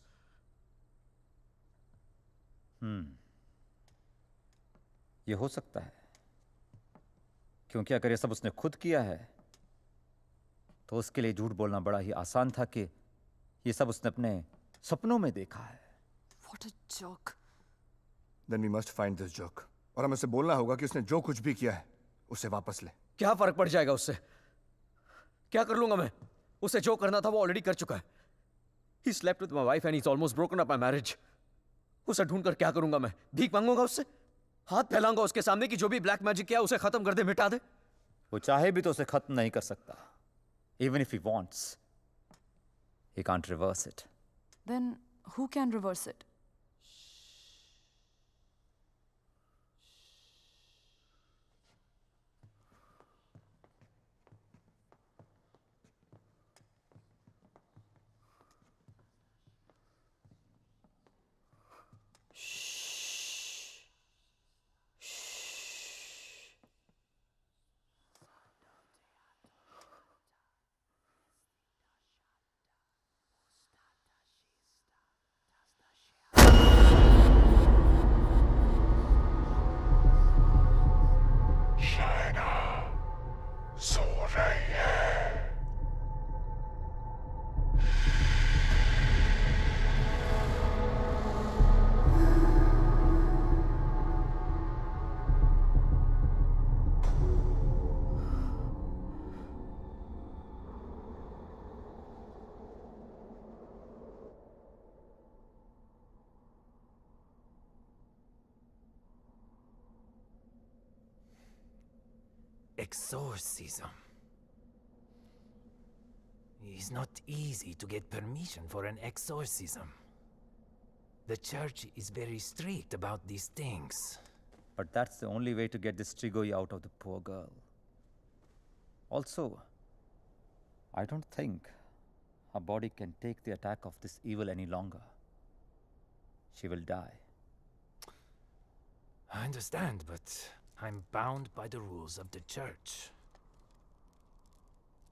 ये हो सकता है, क्योंकि अगर ये सब उसने खुद किया है तो उसके लिए झूठ बोलना बड़ा ही आसान था कि ये सब उसने अपने सपनों में देखा है. What a joke. Then we must find this joke. और हमें उसे बोलना होगा कि उसने जो कुछ भी किया है उसे वापस ले. क्या फर्क पड़ जाएगा उससे? क्या कर लूंगा मैं? उसे जो करना था वो ऑलरेडी कर चुका है. He slept with my wife and he's almost broken up my marriage. उसे ढूंढकर क्या करूंगा मैं? भीख मांगूंगा उससे? हाथ फैलाऊंगा उसके सामने कि जो भी ब्लैक मैजिक किया उसे खत्म कर दे, मिटा दे? वो चाहे भी तो उसे खत्म नहीं कर सकता. Even if he wants, he can't reverse it. Then who can reverse it? Exorcism. It's not easy to get permission for an exorcism. The church is very strict about these things. But that's the only way to get this Strigoi out of the poor girl. Also, I don't think her body can take the attack of this evil any longer. She will die. I understand, but I'm bound by the rules of the church.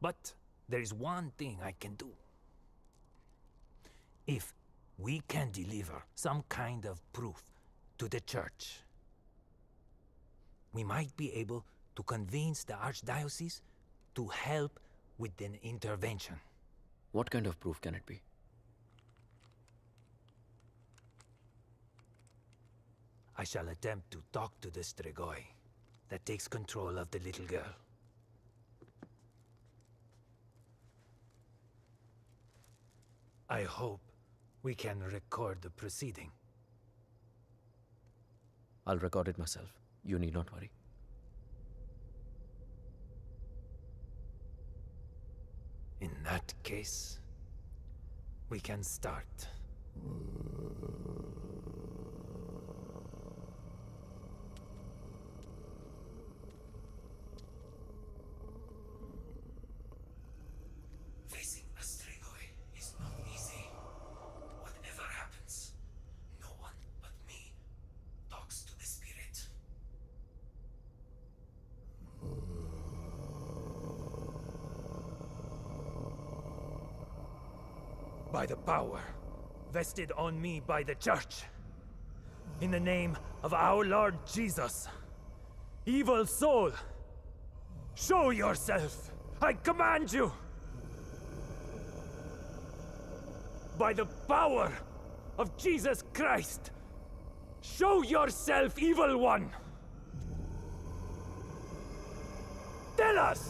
But there is one thing I can do. If we can deliver some kind of proof to the church, we might be able to convince the archdiocese to help with an intervention. What kind of proof can it be? I shall attempt to talk to the Strigoi that takes control of the little girl. I hope we can record the proceeding. I'll record it myself. You need not worry. In that case, we can start. Facing a Strigoi is not easy. Whatever happens, no one but me talks to the spirit. By the power vested on me by the church, in the name of our Lord Jesus, evil soul, show yourself! I command you! By the power of Jesus Christ, show yourself, evil one! Tell us!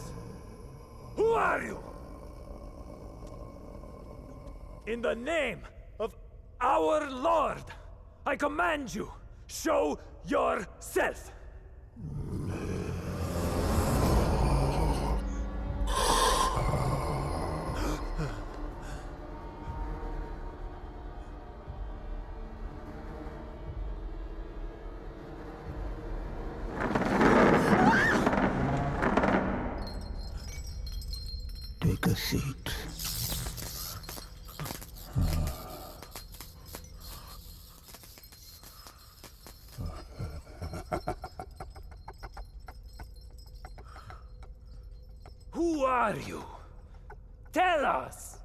Who are you? In the name of our Lord, I command you, show yourself! Take a a seat. Who are you? Tell us!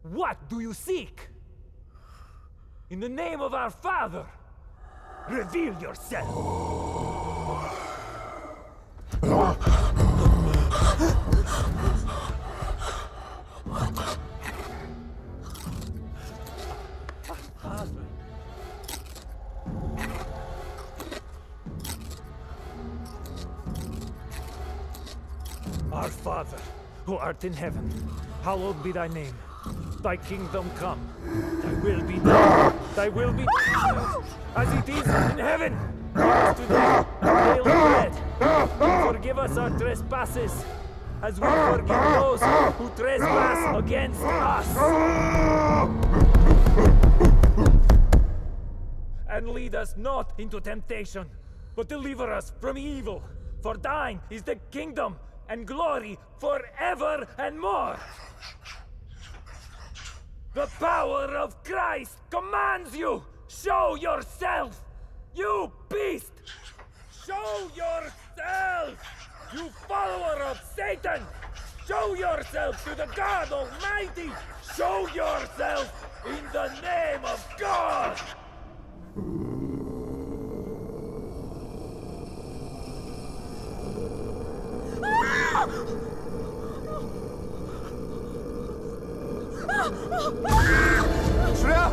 What do you seek? In the name of our Father, reveal yourself! Our Father, who art in heaven, hallowed be thy name. Thy kingdom come. Thy will be done. Thy will be done as it is in heaven. Give us today our daily bread. And forgive us our trespasses, as we forgive those who trespass against us. And lead us not into temptation, but deliver us from evil. For thine is the kingdom and glory forever and more. The power of Christ commands you! Show yourself! You beast! Show yourself! You follower of Satan! Show yourself to the God Almighty! Show yourself in the name of God! Shreya!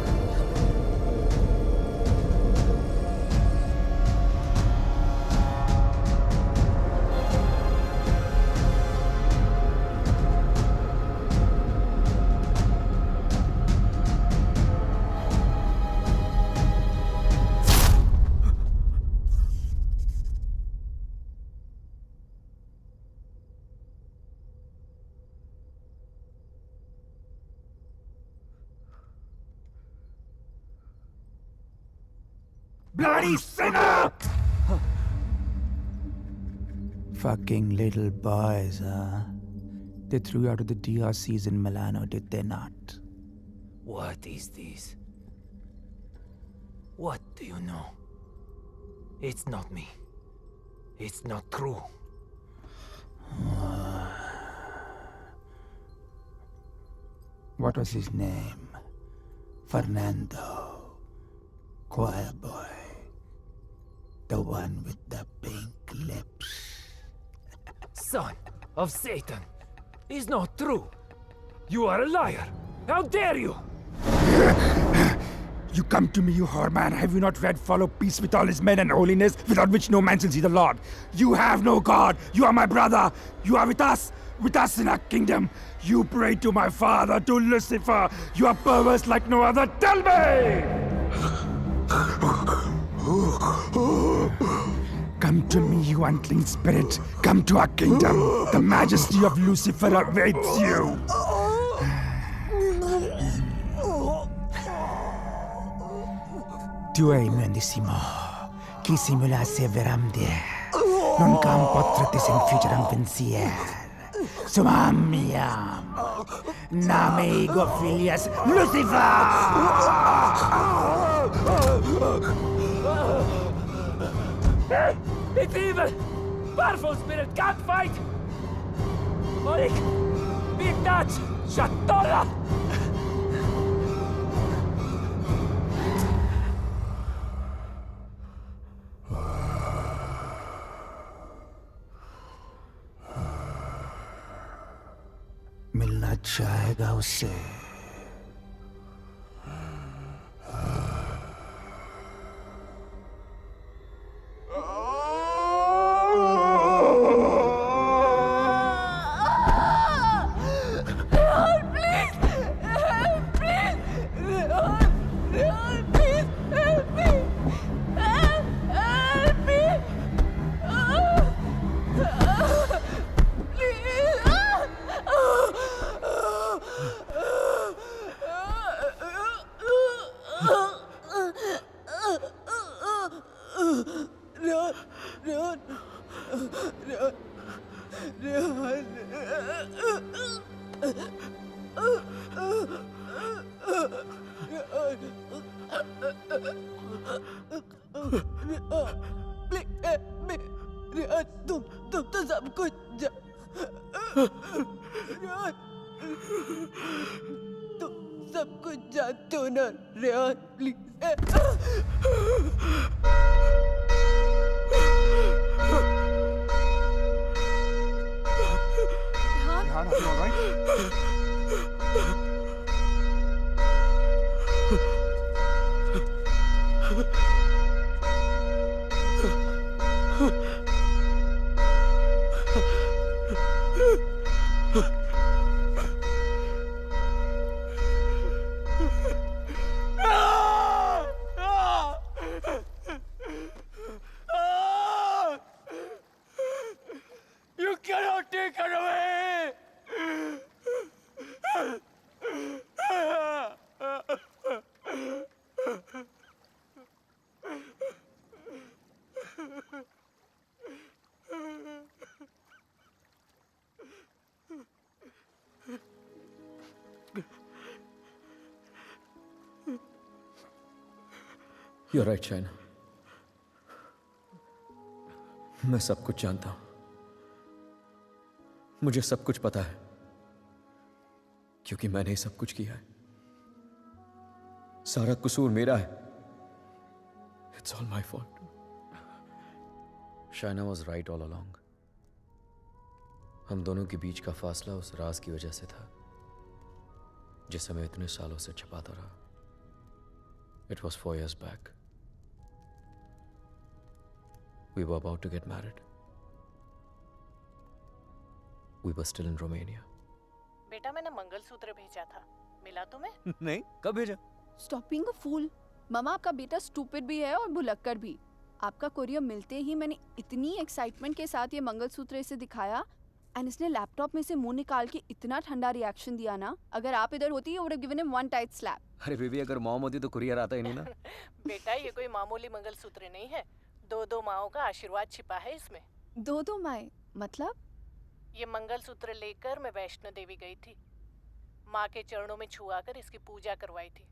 Bloody sinner! Fucking little boys, huh? They threw you out of the DRCs in Milano, did they not? What is this? What do you know? It's not me. It's not true. What was his name? Fernando. Choir boy. The one with the pink lips. Son of Satan. Is not true. You are a liar. How dare you? You come to me, you whoreman. Have you not read follow peace with all his men and holiness, without which no man shall see the Lord? You have no God. You are my brother. You are with us in our kingdom. You pray to my father, to Lucifer. You are perverse like no other. Tell me! Come to me, you unclean spirit. Come to our kingdom. The majesty of Lucifer awaits you. Tu hai mendissimo, chi simula severamde, non campo trattis in futuram pensier. Sumamiam, name ego filias Lucifer! It's evil! Powerful spirit can't fight! Orik! Big Dutch! Shatola! मिलना चाहेगा उससे जानते हो ना Rehan please Rehan, are you all right? You cannot take her away! You're right, Shaina. मैं सब कुछ जानता हूं. मुझे सब कुछ पता है क्योंकि मैंने ही सब कुछ किया है. सारा कसूर मेरा है. It's all my fault. Shaina was right all along. हम दोनों के बीच का फासला उस राज की वजह से था जिसे मैं इतने सालों से छिपाता रहा. It was 4 years back. We were about to get married. We were still in Romania. बेटा मैंने मंगलसूत्र भेजा था, मिला तुम्हें? नहीं, कब भेजा? स्टॉप बीइंग अ फूल. मामा आपका बेटा स्टूपिड भी है और भुलक्कड़ भी. आपका कोरियर मिलते ही मैंने इतनी एक्साइटमेंट के साथ ये मंगलसूत्र इसे दिखाया एंड इसने लैपटॉप में से मुंह निकाल के इतना ठंडा रिएक्शन दिया ना. अगर आप इधर होती you would have given him one tight slap. अरे बेबी, अगर मॉम होती तो कुरियर आता ही नहीं ना. बेटा ये कोई मामूली मंगलसूत्र नहीं है, 2 माओं का आशीर्वाद छिपा है इसमें. 2 माएं मतलब? ये मंगलसूत्र लेकर मैं वैष्णो देवी गई थी. माँ के चरणों में छुआ कर इसकी पूजा करवाई थी.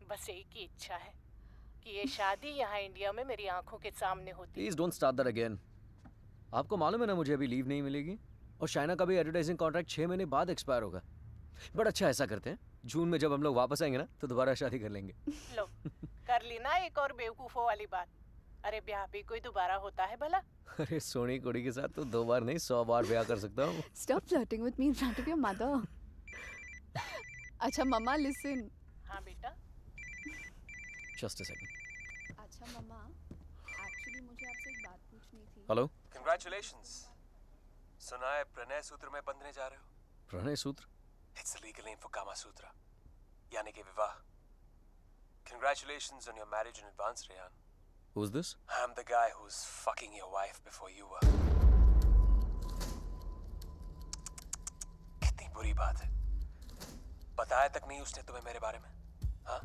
बस एक ही इच्छा है कि ये शादी यहाँ इंडिया में मेरी आंखों के सामने होती. Please don't start that again. आपको मालूम है ना मुझे अभी लीव नहीं मिलेगी और शाइना का भी एडवर्टाइजिंग कॉन्ट्रैक्ट 6 महीने बाद एक्सपायर होगा. बट अच्छा ऐसा करते हैं, जून में जब हम लोग वापस आएंगे ना तो दोबारा शादी कर लेंगे. लो कर ली ना एक और बेवकूफों वाली बात. अरे ब्याह भी कोई दोबारा होता है भला? अरे सोनी कुड़ी के साथ तो 2 बार नहीं 100 बार ब्याह कर सकता हूँ. Stop flirting with me in front of your mother. अच्छा मम्मा लिसन. हाँ बेटा. Just a second. अच्छा मम्मा, एक्चुअली मुझे आपसे एक बात पूछनी थी. हेलो. Congratulations. सुना है प्रणय सूत्र में बंधने जा रहे हो? प्रणय सूत्र? It's the legal name for Kama Sutra. यानी कि विवाह. Congratulations on your marriage in advance, Rehan. Who's this? I'm the guy who's fucking your wife before you were. कितनी बुरी बात है. बताया तक नहीं उसने तुम्हें मेरे बारे में. हाँ?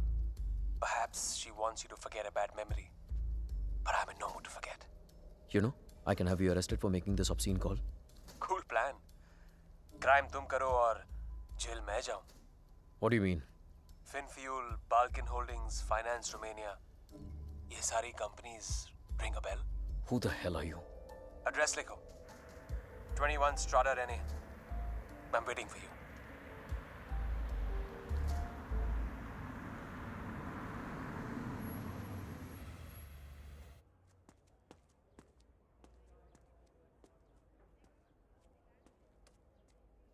Perhaps she wants you to forget a bad memory. But I'm in no mood to forget. You know, I can have you arrested for making this obscene call. Cool plan. Crime तुम करो और जेल मैं जाऊं. What do you mean? Finfuel, Balkan Holdings, Finance Romania. ये सारी companies ring a bell? Who the hell are you? Address लिखो. 21 Strada Rene. I'm waiting for you.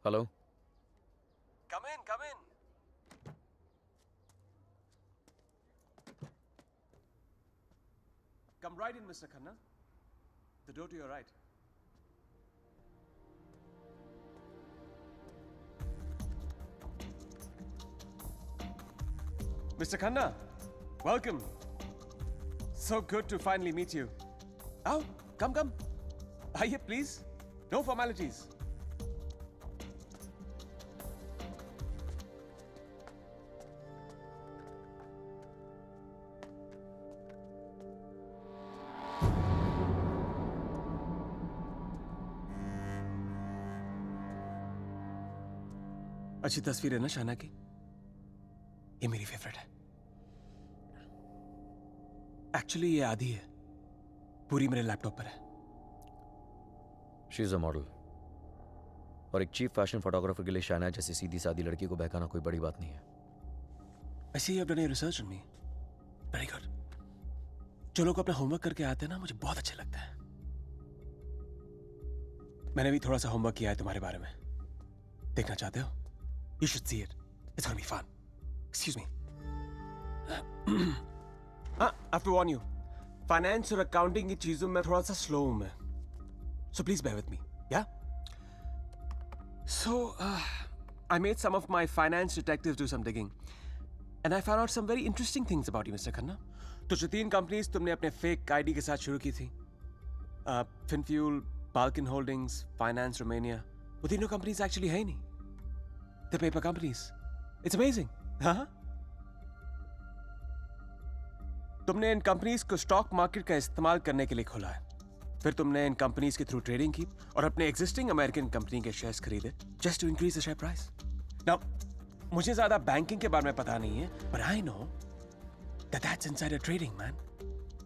Hello? Come in, come in. Come right in, Mr. Khanna. The door to your right. Mr. Khanna, welcome. So good to finally meet you. Oh, come. Aye, please. No formalities. अच्छी तस्वीर है ना शाना की? ये मेरी फेवरेट है. एक्चुअली ये आधी है, पूरी मेरे लैपटॉप पर है. शी इज अ मॉडल और एक चीफ फैशन फोटोग्राफर के लिए शाना जैसी सीधी सादी लड़की को बहकाना कोई बड़ी बात नहीं है. I see you've done your research on me. Very good. जो लोग अपना होमवर्क करके आते हैं ना, मुझे बहुत अच्छे लगता है. मैंने भी थोड़ा सा होमवर्क किया है तुम्हारे बारे में. देखना चाहते हो? You should see it. It's gonna be fun. Excuse me. I have to warn you. Finance और accounting की चीजों में थोड़ा सा slow हूँ मैं. So please bear with me. Yeah? So, I made some of my finance detectives do some digging. And I found out some very interesting things about you, Mr. Khanna. तो जो 3 कंपनीज तुमने अपने फेक आईडी के साथ शुरू की थी, Finfuel, Balkan Holdings, finance Romania, वो तीनों कंपनीज एक्चुअली है ही नहीं. The paper companies. It's amazing. हाँ, तुमने इन कंपनीज को स्टॉक मार्केट का इस्तेमाल करने के लिए खोला है. फिर तुमने इन कंपनीज के थ्रू ट्रेडिंग की और अपने एग्जिस्टिंग अमेरिकन कंपनी के शेयर्स खरीदे just to increase the share price. Now मुझे ज्यादा बैंकिंग के बारे में पता नहीं है, but I know that that's insider trading, man.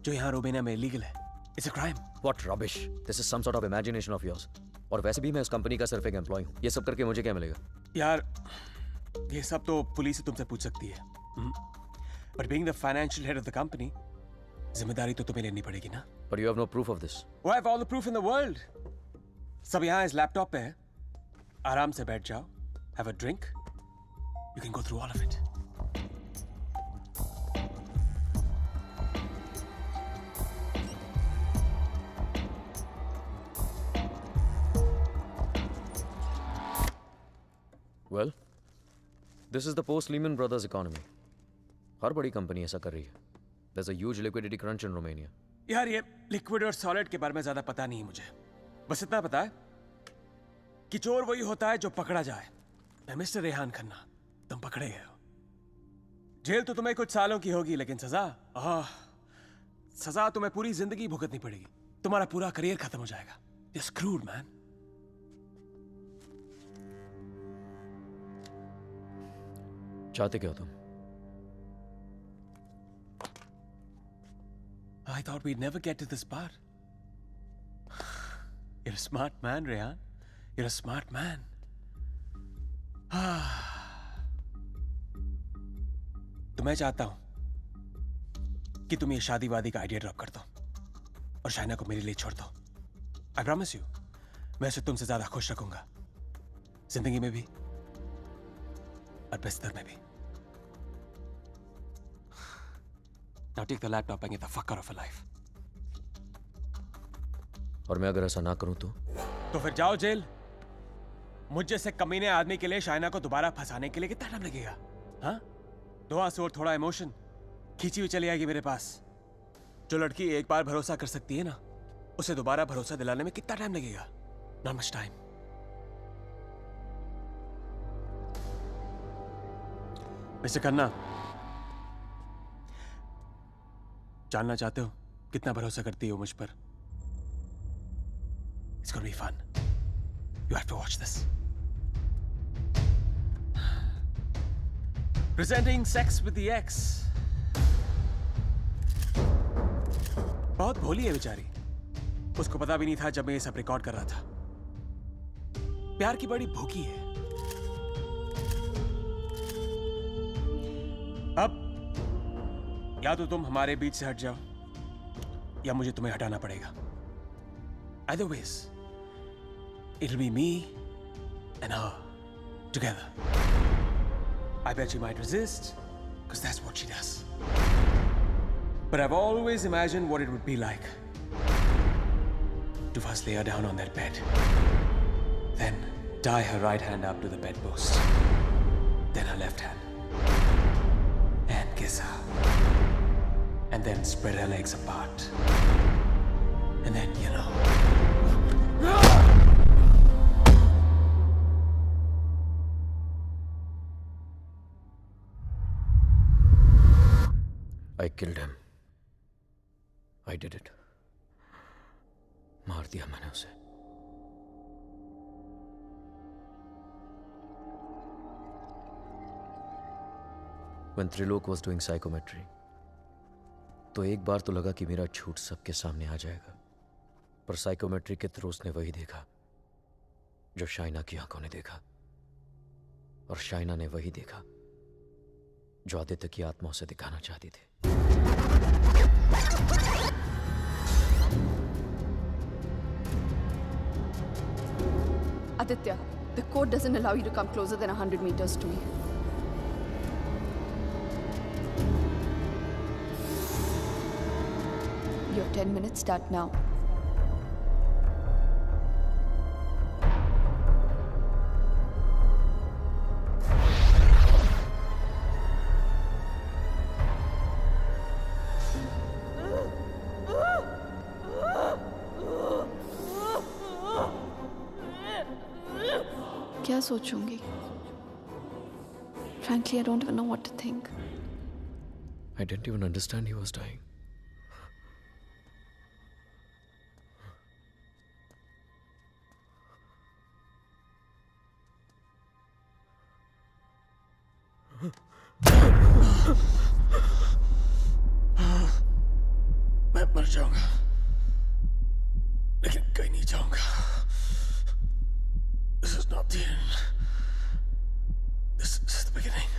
जो यहाँ रोमानिया में इलीगल है. It's a crime. What rubbish! This is some sort of imagination of yours. और वैसे भी मैं उस कंपनी का सिर्फ एक एम्प्लॉय हूँ. ये सब करके मुझे क्या मिलेगा? यार, ये सब तो पुलिस तुमसे पूछ सकती है. But being the financial head of the company, जिम्मेदारी तो तुम्हें लेनी पड़ेगी ना. But you have no proof of this. Oh, I have all the proof in the world. सब यहाँ इस लैपटॉप पे है. आराम से बैठ जाओ. Have a drink. You can go through all of it. Well, this is the post-Lehman Brothers economy. हर बड़ी कंपनी ऐसा कर रही है. There's a huge liquidity crunch in Romania. यार ये लिक्विड और सॉलिड के बारे में ज्यादा पता नहीं है मुझे. बस इतना पता है कि चोर वही होता है जो पकड़ा जाए. मैं मिस्टर रेहान खन्ना, तुम पकड़े गए हो. जेल तो तुम्हें कुछ सालों की होगी, लेकिन सजा तुम्हें पूरी जिंदगी भुगतनी पड़ेगी. तुम्हारा पूरा करियर खत्म हो जाएगा. You're screwed, man. चाहते क्या हो तुम? I thought we'd never get to this part. You're a smart man, Rehan. You're a smart man. तो मैं चाहता हूं कि तुम ये शादी वादी का आइडिया ड्रॉप कर दो और शाइना को मेरे लिए छोड़ दो. I promise you, मैं उसे तुमसे ज्यादा खुश रखूंगा, जिंदगी में भी और बिस्तर में भी. Now take the laptop and get the fuck out of her life. और मैं अगर ऐसा ना करूं तो फिर जाओ जेल. मुझ जैसे कमीने आदमी के लिए शाइना को दोबारा फंसाने के लिए कितना टाइम लगेगा? हाँ, 2 आंसू और थोड़ा इमोशन खींची हुई चली आएगी मेरे पास. जो लड़की एक बार भरोसा कर सकती है ना, उसे दोबारा भरोसा दिलाने में कितना टाइम लगेगा? Not much time. Mister Khanna, जानना चाहते हो कितना भरोसा करती हो मुझ पर? It's gonna be fun. You have to watch this. Presenting Sex with the Ex. बहुत भोली है बेचारी. उसको पता भी नहीं था जब मैं ये सब रिकॉर्ड कर रहा था. प्यार की बड़ी भूखी है. अब या तो तुम हमारे बीच से हट जाओ या मुझे तुम्हें हटाना पड़ेगा. Either ways, it'll be me and her together. I bet she might resist, because that's what she does. But I've always imagined what it would be like to first lay her down on that bed, then tie her right hand up to the bedpost, then her left hand, and kiss her. And then spread her legs apart. And then, you know. I killed him. I did it. मार दिया मैंने उसे. When Trilok was doing psychometry, तो एक बार तो लगा कि मेरा झूठ सबके सामने आ जाएगा. पर साइकोमेट्री के थ्रू उसने वही देखा जो शाइना की आंखों ने देखा, और शाइना ने वही देखा जो आदित्य की आत्मा उसे दिखाना चाहती थी। Aditya, the code doesn't allow you to come closer than 100 meters to me. Your 10 minutes start now. क्या सोचूंगी? Frankly, I don't even know what to think. I didn't even understand he was dying. मैं मर जाऊंगा, लेकिन कहीं नहीं जाऊंगा। This is not the end. This is the beginning.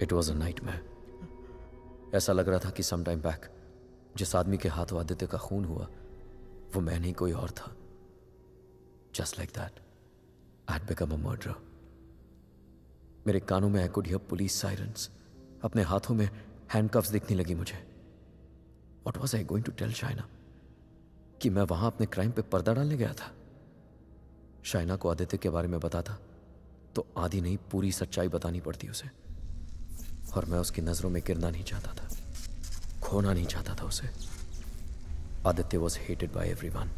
It was a nightmare. ऐसा लग रहा था कि some time back जिस आदमी के हाथों आदित्य का खून हुआ वो मैं नहीं कोई और था। Just like that, I had become a murderer. मेरे कानों में I could hear police sirens. अपने हाथों में handcuffs दिखने लगी मुझे। What was I going to tell Shaina? कि मैं वहां अपने क्राइम पे पर्दा डालने गया था। शाइना को आदित्य के बारे में बताता तो आधी नहीं पूरी सच्चाई बतानी पड़ती उसे, और मैं उसकी नजरों में गिरना नहीं चाहता था, खोना नहीं चाहता था उसे। Aditya was hated by everyone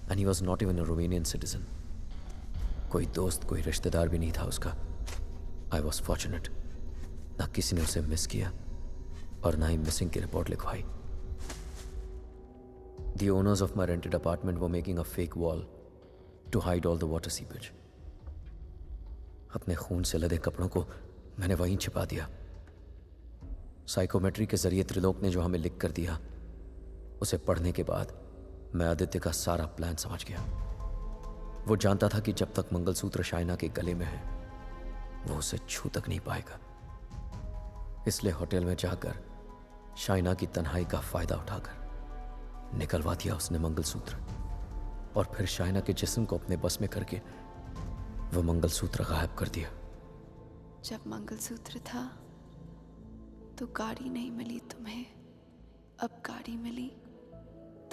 and he was not even a Romanian citizen. कोई दोस्त कोई रिश्तेदार भी नहीं था उसका। I was fortunate. ना किसी ने उसे मिस किया और ना ही मिसिंग की रिपोर्ट लिखवाई। The owners of my rented apartment were making a fake wall to hide all the water seepage. अपने खून से लदे कपड़ों को मैंने वहीं छिपा दिया। साइकोमेट्री के जरिए त्रिलोक ने जो हमें लिख कर दिया उसे पढ़ने के बाद मैं आदित्य का सारा प्लान समझ गया। वो जानता था कि जब तक मंगलसूत्र शाइना के गले में है वो उसे छू तक नहीं पाएगा। इसलिए होटल में जाकर शाइना की तन्हाई का फायदा उठाकर निकलवा दिया उसने मंगलसूत्र, और फिर शाइना के जिस्म को अपने बस में करके वो मंगलसूत्र गायब कर दिया। जब मंगलसूत्र था तो गाड़ी नहीं मिली तुम्हें, अब गाड़ी मिली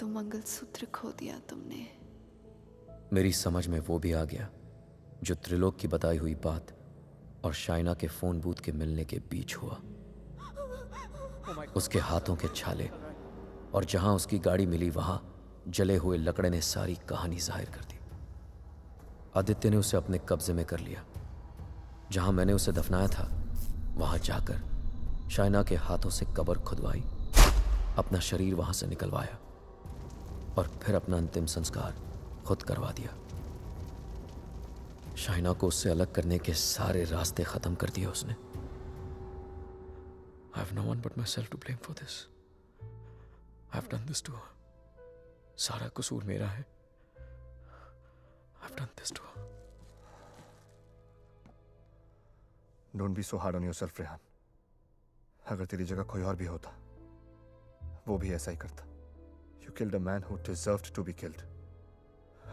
तो मंगलसूत्र खो दिया तुमने। मेरी समझ में वो भी आ गया जो त्रिलोक की बताई हुई बात और शाइना के फोन बूथ के मिलने के बीच हुआ। उसके हाथों के छाले और जहां उसकी गाड़ी मिली वहां जले हुए लकड़े ने सारी कहानी जाहिर कर दी। आदित्य ने उसे अपने कब्जे में कर लिया। जहां मैंने उसे दफनाया था वहां जाकर शाइना के हाथों से कब्र खुदवाई, अपना शरीर वहां से निकलवाया और फिर अपना अंतिम संस्कार खुद करवा दिया। शाइना को उससे अलग करने के सारे रास्ते खत्म कर दिए उसने। I have no one but myself to blame for this. I have done this to her. सारा कसूर मेरा है। I have done this to her. Don't be so hard on yourself, Rehan. अगर तेरी जगह कोई और भी होता वो भी ऐसा ही करता। You killed a man who deserved to be killed.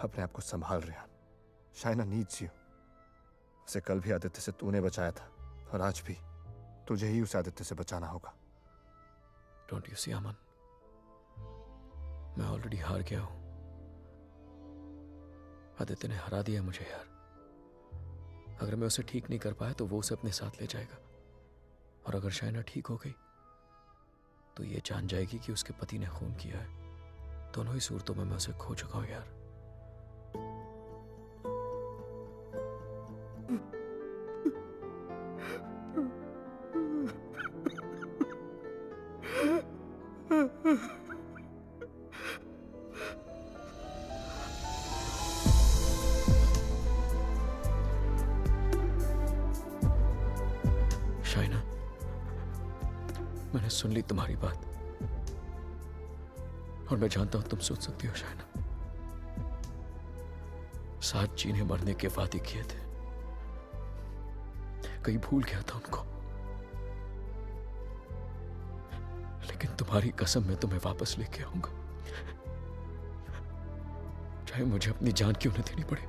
अपने आप को संभाल रेहान। Shaina needs you. उसे कल भी आदित्य से तूने बचाया था और आज भी तुझे ही उसे आदित्य से बचाना होगा। Don't you see, अमन? मैं ऑलरेडी हार गया हूं। आदित्य ने हरा दिया मुझे यार। अगर मैं उसे ठीक नहीं कर पाया तो वो उसे अपने साथ ले जाएगा, और अगर शाइना ठीक हो गई तो ये जान जाएगी कि उसके पति ने खून किया है। दोनों ही सूरतों में मैं उसे खो चुका हूं यार। शाइना, मैंने सुन ली तुम्हारी बात और मैं जानता हूं तुम सोच सकती हो शाइना। साथ जीने मरने के वादे किए थे, कहीं भूल गया था उनको। लेकिन तुम्हारी कसम मैं तुम्हें वापस लेके आऊंगा, चाहे मुझे अपनी जान क्यों न देनी पड़े।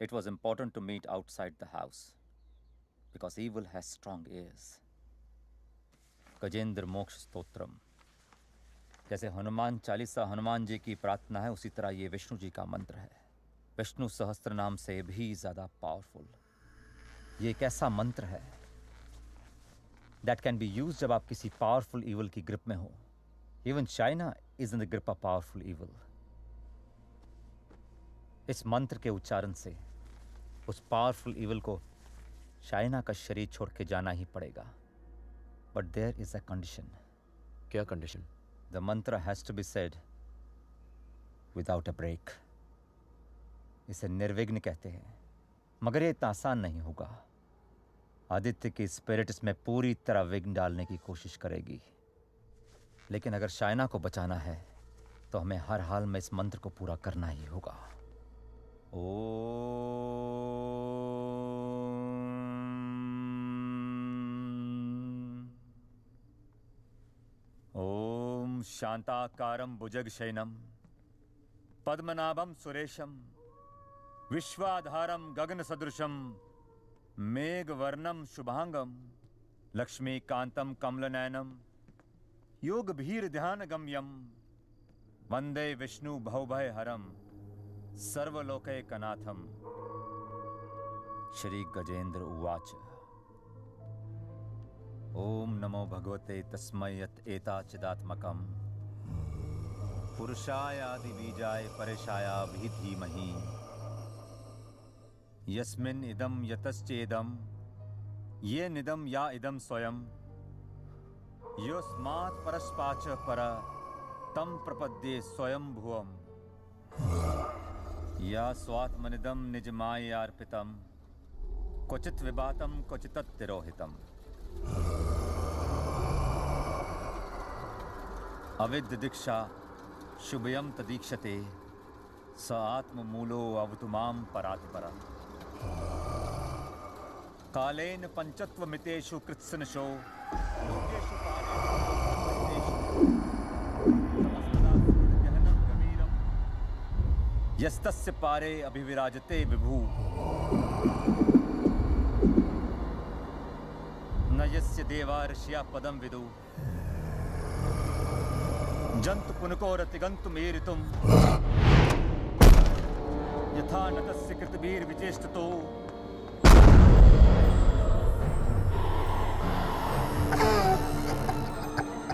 It was important to meet outside the house because evil has strong ears. Gajendra मोक्ष स्तोत्रम, जैसे हनुमान चालीसा हनुमान जी की प्रार्थना है, उसी तरह ये विष्णु जी का मंत्र है। विष्णु सहस्त्र नाम से भी ज्यादा पावरफुल। ये एक ऐसा मंत्र है that can be used जब आप किसी पावरफुल evil की ग्रिप में हो। Even China is in the grip of powerful evil. इस मंत्र के उच्चारण से उस पावरफुल इविल को चाइना का शरीर छोड़ के जाना ही पड़ेगा। But there is a condition. क्या condition? The mantra has to be said without a break. इसे निर्विघ्न कहते हैं, मगर ये इतना आसान नहीं होगा। आदित्य की स्पिरिट इसमें पूरी तरह विघ्न डालने की कोशिश करेगी, लेकिन अगर चाइना को बचाना है तो हमें हर हाल में इस मंत्र को पूरा करना ही होगा। ओम शांताकारं भुजगशयनं पद्मनाभं सुरेशं विश्वाधारं गगनसदृशं मेघवर्णं शुभांगं लक्ष्मीकान्तं कमलनयनं योगभीर्ध्यानगम्यं वंदे विष्णु भवभयहरं सर्वलोकैकनाथं। श्री गजेंद्र उवाच। ओम नमो भगवते तस्मै यत् एताचिदात्मकं पुरुषाय आदिबीजाय परेशाय धीमहि यस्मिन् इदं यतश्चेदं ये निदं या इदं स्वयं योस्मात् परस्पाच पर तं प्रपद्ये स्वयं भुवम् या स्वात्मनिदं निजमायार्पितं क्वचित् विभातं क्वचित् तिरोहितम्। अविद्य दीक्षा शुभयं तदीक्षते स आत्ममूलो अवतु मां परात्परम्। कालेन पंचत्वमितेषु कृत्सनशो लोकेषु यस्तस्य पारे अभिविराजते विभु न यस्य देवा ऋषिया पदं विदु जन्तु पुनकोरतिगन्तुमेरितुम् यथा न तस्य कृतभिर्विचेष्टतो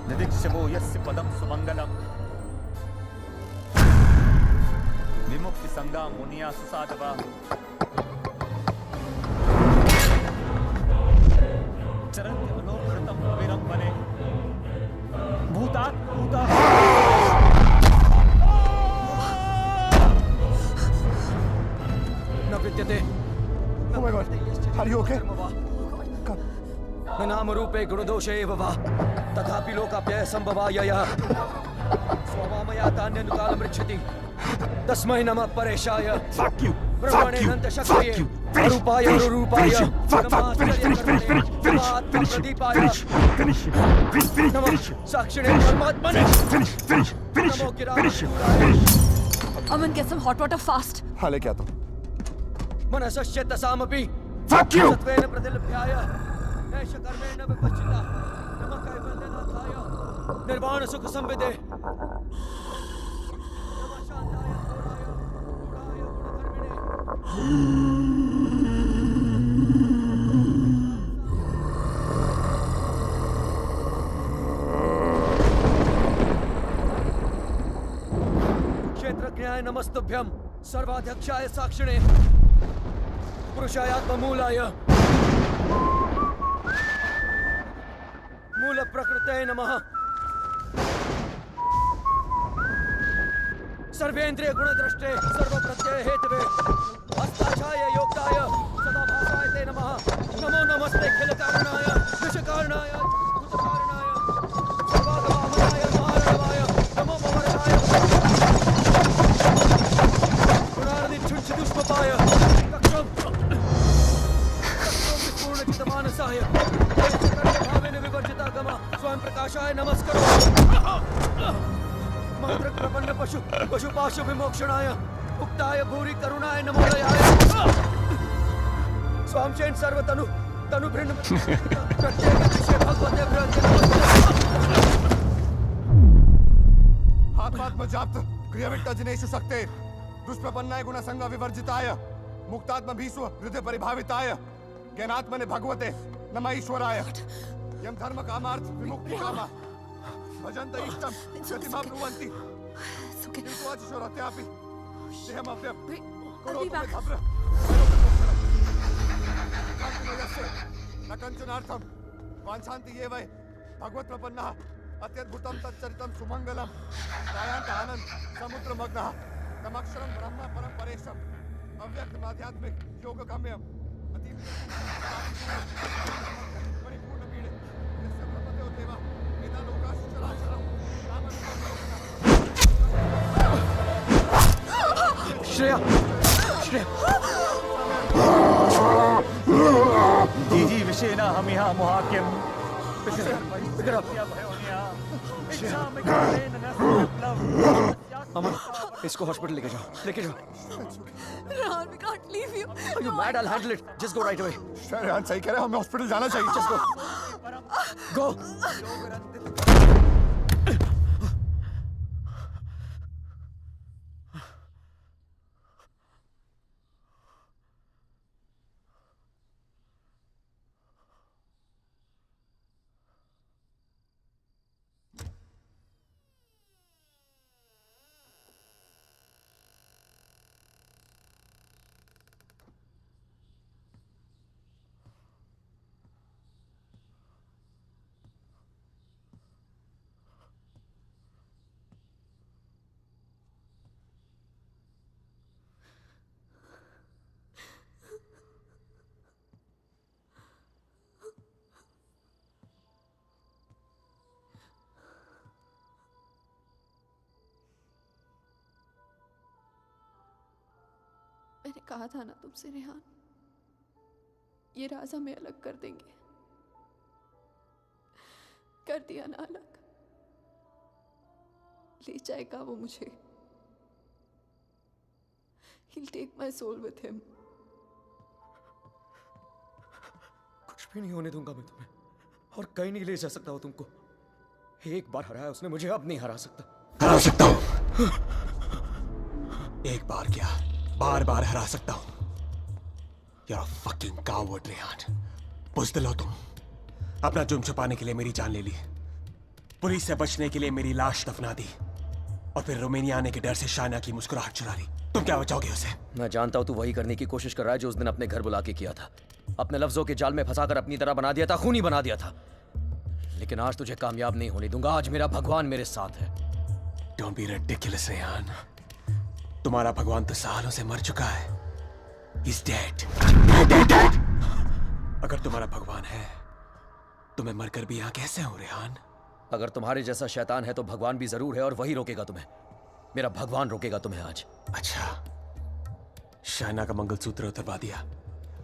निदीक्षवो यस्य पदं सुमंगलम् विमुक्ति संगा मुनिया सुसाधवा चरन्ति अलोकृतं अविरं वने भूतात् भूता न विद्यते। Oh my God, are you okay? न नाम रूपे गुणदोषे एव वा तथापि लोकाप्यय संभवायया स्वभामया तान्यनुकालं रक्षति तस्मै नमः परेशाय ब्रह्मणेऽनन्त शक्तये अरूपाय अरूपाय नमः साक्षिणे परमात्मने नमो गिराय। Aman, get some hot water fast. हाँ लेके आता हूँ। मनसस्य तसामपि सत्त्वेन प्रतिलभ्याय एष कर्मेण विपश्चिता नमः कैवल्यनाथाय निर्वाण सुख संविदे नमः शान्ताय घोराय गुणधर्मिणे। क्षेत्रज्ञाय नमस्तुभ्यं सर्वाध्यक्षाय साक्षिणे पुरुषाय आत्ममूलाय मूल प्रकृते नमः सर्वेन्द्रिय गुणद्रष्टे सर्वप्रत्यय हेतवे अस्ताक्षाय योक्ताय सदाभासाय ते नमः नमो नमस्ते खिल कारणाय निष्कारणाय भूतकारणाय मंत्र प्रपन्न पशु पशुपाशु विमोक्षणाय मुक्ताय भूरि करुणाय नमोदयाय स्वामचेन सर्वतनु तनु भृंड प्रत्येक विषय भगवते भ्रंते आत्मात्मजाप्त क्रियाविट्ट जनेषु शक्ते दुष्प्रपन्नाय गुणसंग विवर्जिताय मुक्तात्म भीष्व हृदय परिभाविताय ज्ञानात्मने भगवते नमः ईश्वराय यम धर्म कामार्थ विमुक्ति कामा भजन्त इष्टम गतिमा ब्रुवन्ति किन्तु अचिशोरत्यापि देहमप्यं करोतु मे भद्र न कंचनार्थम वाञ्छन्ति ये वै भगवत् प्रपन्नः अत्यद्भुतं तच्चरितं सुमंगलम दायान्त आनंद समुद्रमग्नः तमक्षरं ब्रह्म परम परेशम अव्यक्त आध्यात्मिक योग गम्यम अतीत परिपूर्ण पीड़े यस्य ब्रह्मदेव देवा वेदा लोकाश्च चराचरम् श्रेया श्रेया जी विषेना हम यहाँ मुहाक्यम अमन इसको हॉस्पिटल लेके जाओ Rehan, we can't leave you. Are you mad? I'll handle it. Just go right away. Rehan सही कह रहे हैं, हमें हॉस्पिटल जाना चाहिए. Just go. Go. मैंने कहा था ना तुमसे रेहान, ये राज हमें अलग कर देंगे. कर दिया ना अलग. ले जाएगा वो मुझे. He'll take my soul with him. कुछ भी नहीं होने दूंगा मैं तुम्हें, और कहीं नहीं ले जा सकता हो तुमको. एक बार हराया उसने मुझे, अब नहीं हरा सकता. हरा सकता हूं. एक बार क्या, बार बार हरा सकता हूं. You're a fucking coward, Rehan. बुज़दिल हो तुम. अपना जुर्म छुपाने के लिए मेरी जान ले ली, पुलिस से बचने के लिए मेरी लाश दफना दी, और फिर रोमानिया आने के डर से शायना की मुस्कुराहट चुरा ली. तुम क्या बचाओगे उसे? मैं जानता हूं तू वही करने की कोशिश कर रहा है जो उस दिन अपने घर बुला के किया था. अपने लफ्जों के जाल में फंसाकर अपनी तरह बना दिया था, खूनी बना दिया था. लेकिन आज तुझे कामयाब नहीं होने दूंगा. आज मेरा भगवान मेरे साथ है. Don't be ridiculous, Rehan. तुम्हारा भगवान तो सालों से मर चुका है. He's dead. Dead. अगर तुम्हारा भगवान है तो मैं मरकर भी यहाँ कैसे हूँ, रेहान? अगर तुम्हारे जैसा शैतान है तो भगवान भी जरूर है, और वही रोकेगा तुम्हें. मेरा भगवान रोकेगा तुम्हें आज. अच्छा, शायना का मंगलसूत्र उतरवा दिया,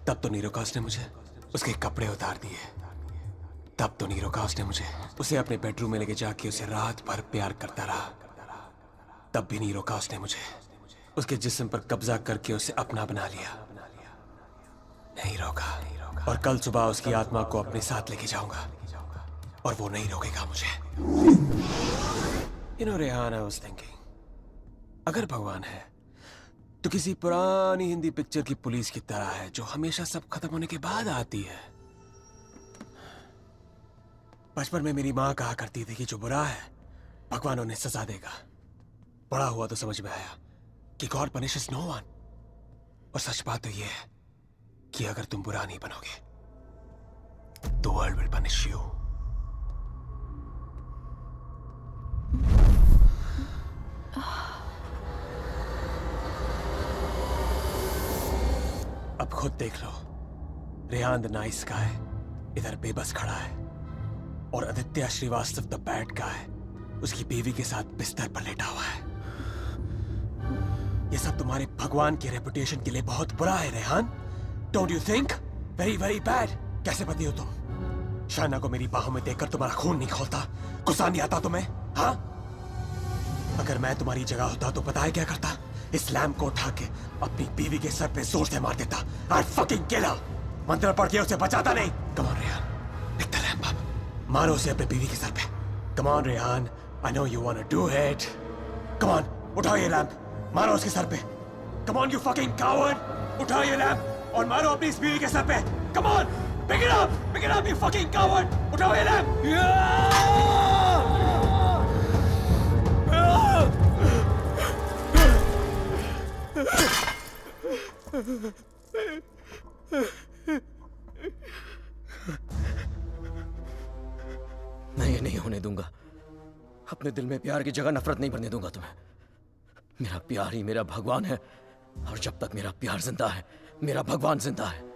तब तो नहीं रोका उसने मुझे. उसके कपड़े उतार दिए, तब तो नहीं रोका उसने मुझे. उसे अपने बेडरूम में लेके जाके उसे रात भर प्यार करता रहा, तब भी नहीं रोका उसने मुझे. उसके जिस्म पर कब्जा करके उसे अपना बना लिया, नहीं रोका. और कल सुबह उसकी आत्मा को अपने साथ लेके जाऊंगा, और वो नहीं रोकेगा मुझे. You know, Rehan, I was thinking, अगर भगवान है तो किसी पुरानी हिंदी पिक्चर की पुलिस की तरह है, जो हमेशा सब खत्म होने के बाद आती है. बचपन में मेरी माँ कहा करती थी कि जो बुरा है भगवान उन्हें सजा देगा. बड़ा हुआ तो समझ में आया कि गॉड पनिशेस नो वन. और सच बात तो यह है कि अगर तुम बुरा नहीं बनोगे तो वर्ल्ड विल पनिश यू. अब खुद देख लो, रेहान द नाइस गाय इधर बेबस खड़ा है, और Aditya Srivastava the bad guy उसकी बीवी के साथ बिस्तर पर लेटा हुआ है. ये सब तुम्हारे भगवान की रेपुटेशन के लिए बहुत बुरा है, Rehan. Don't you think? Very very bad. कैसे पति हो तुम? शायना को मेरी बाहों में देखकर तुम्हारा खून नहीं खौलता? गुस्सा नहीं आता तुम्हें? हाँ? अगर मैं तुम्हारी जगह होता तो पता है क्या करता? इस लैम्प को उठा के अपनी बीवी के सर पे जोर से मार देता। I'd fucking kill her! मंत्र पढ़ के उसे बचाता नहीं। Come on, Rehan, pick the lamp up. मारो उसे अपने बीवी के सर पे। Come on, Rehan, I know you wanna do it. Come on, उठाओ ये लैम्प, मारो उसके सर पे। Come on, you fucking coward! उठाओ ये लैम्प और मारो अपनी इस बीवी के सर पे। Come on, pick it up, you fucking coward! उठाओ ये लैम्प। मैं ये नहीं होने दूंगा। अपने दिल में प्यार की जगह नफरत नहीं भरने दूंगा तुम्हें। मेरा प्यार ही मेरा भगवान है, और जब तक मेरा प्यार जिंदा है, मेरा भगवान जिंदा है।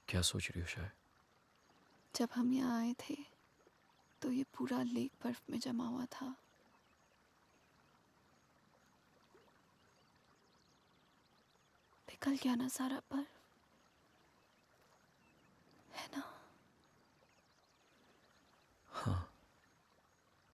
क्या सोच रही हो शायद? जब हम यहाँ आए थे तो ये पूरा लेक बर्फ में जमा हुआ था। पिघल गया ना सारा बर्फ।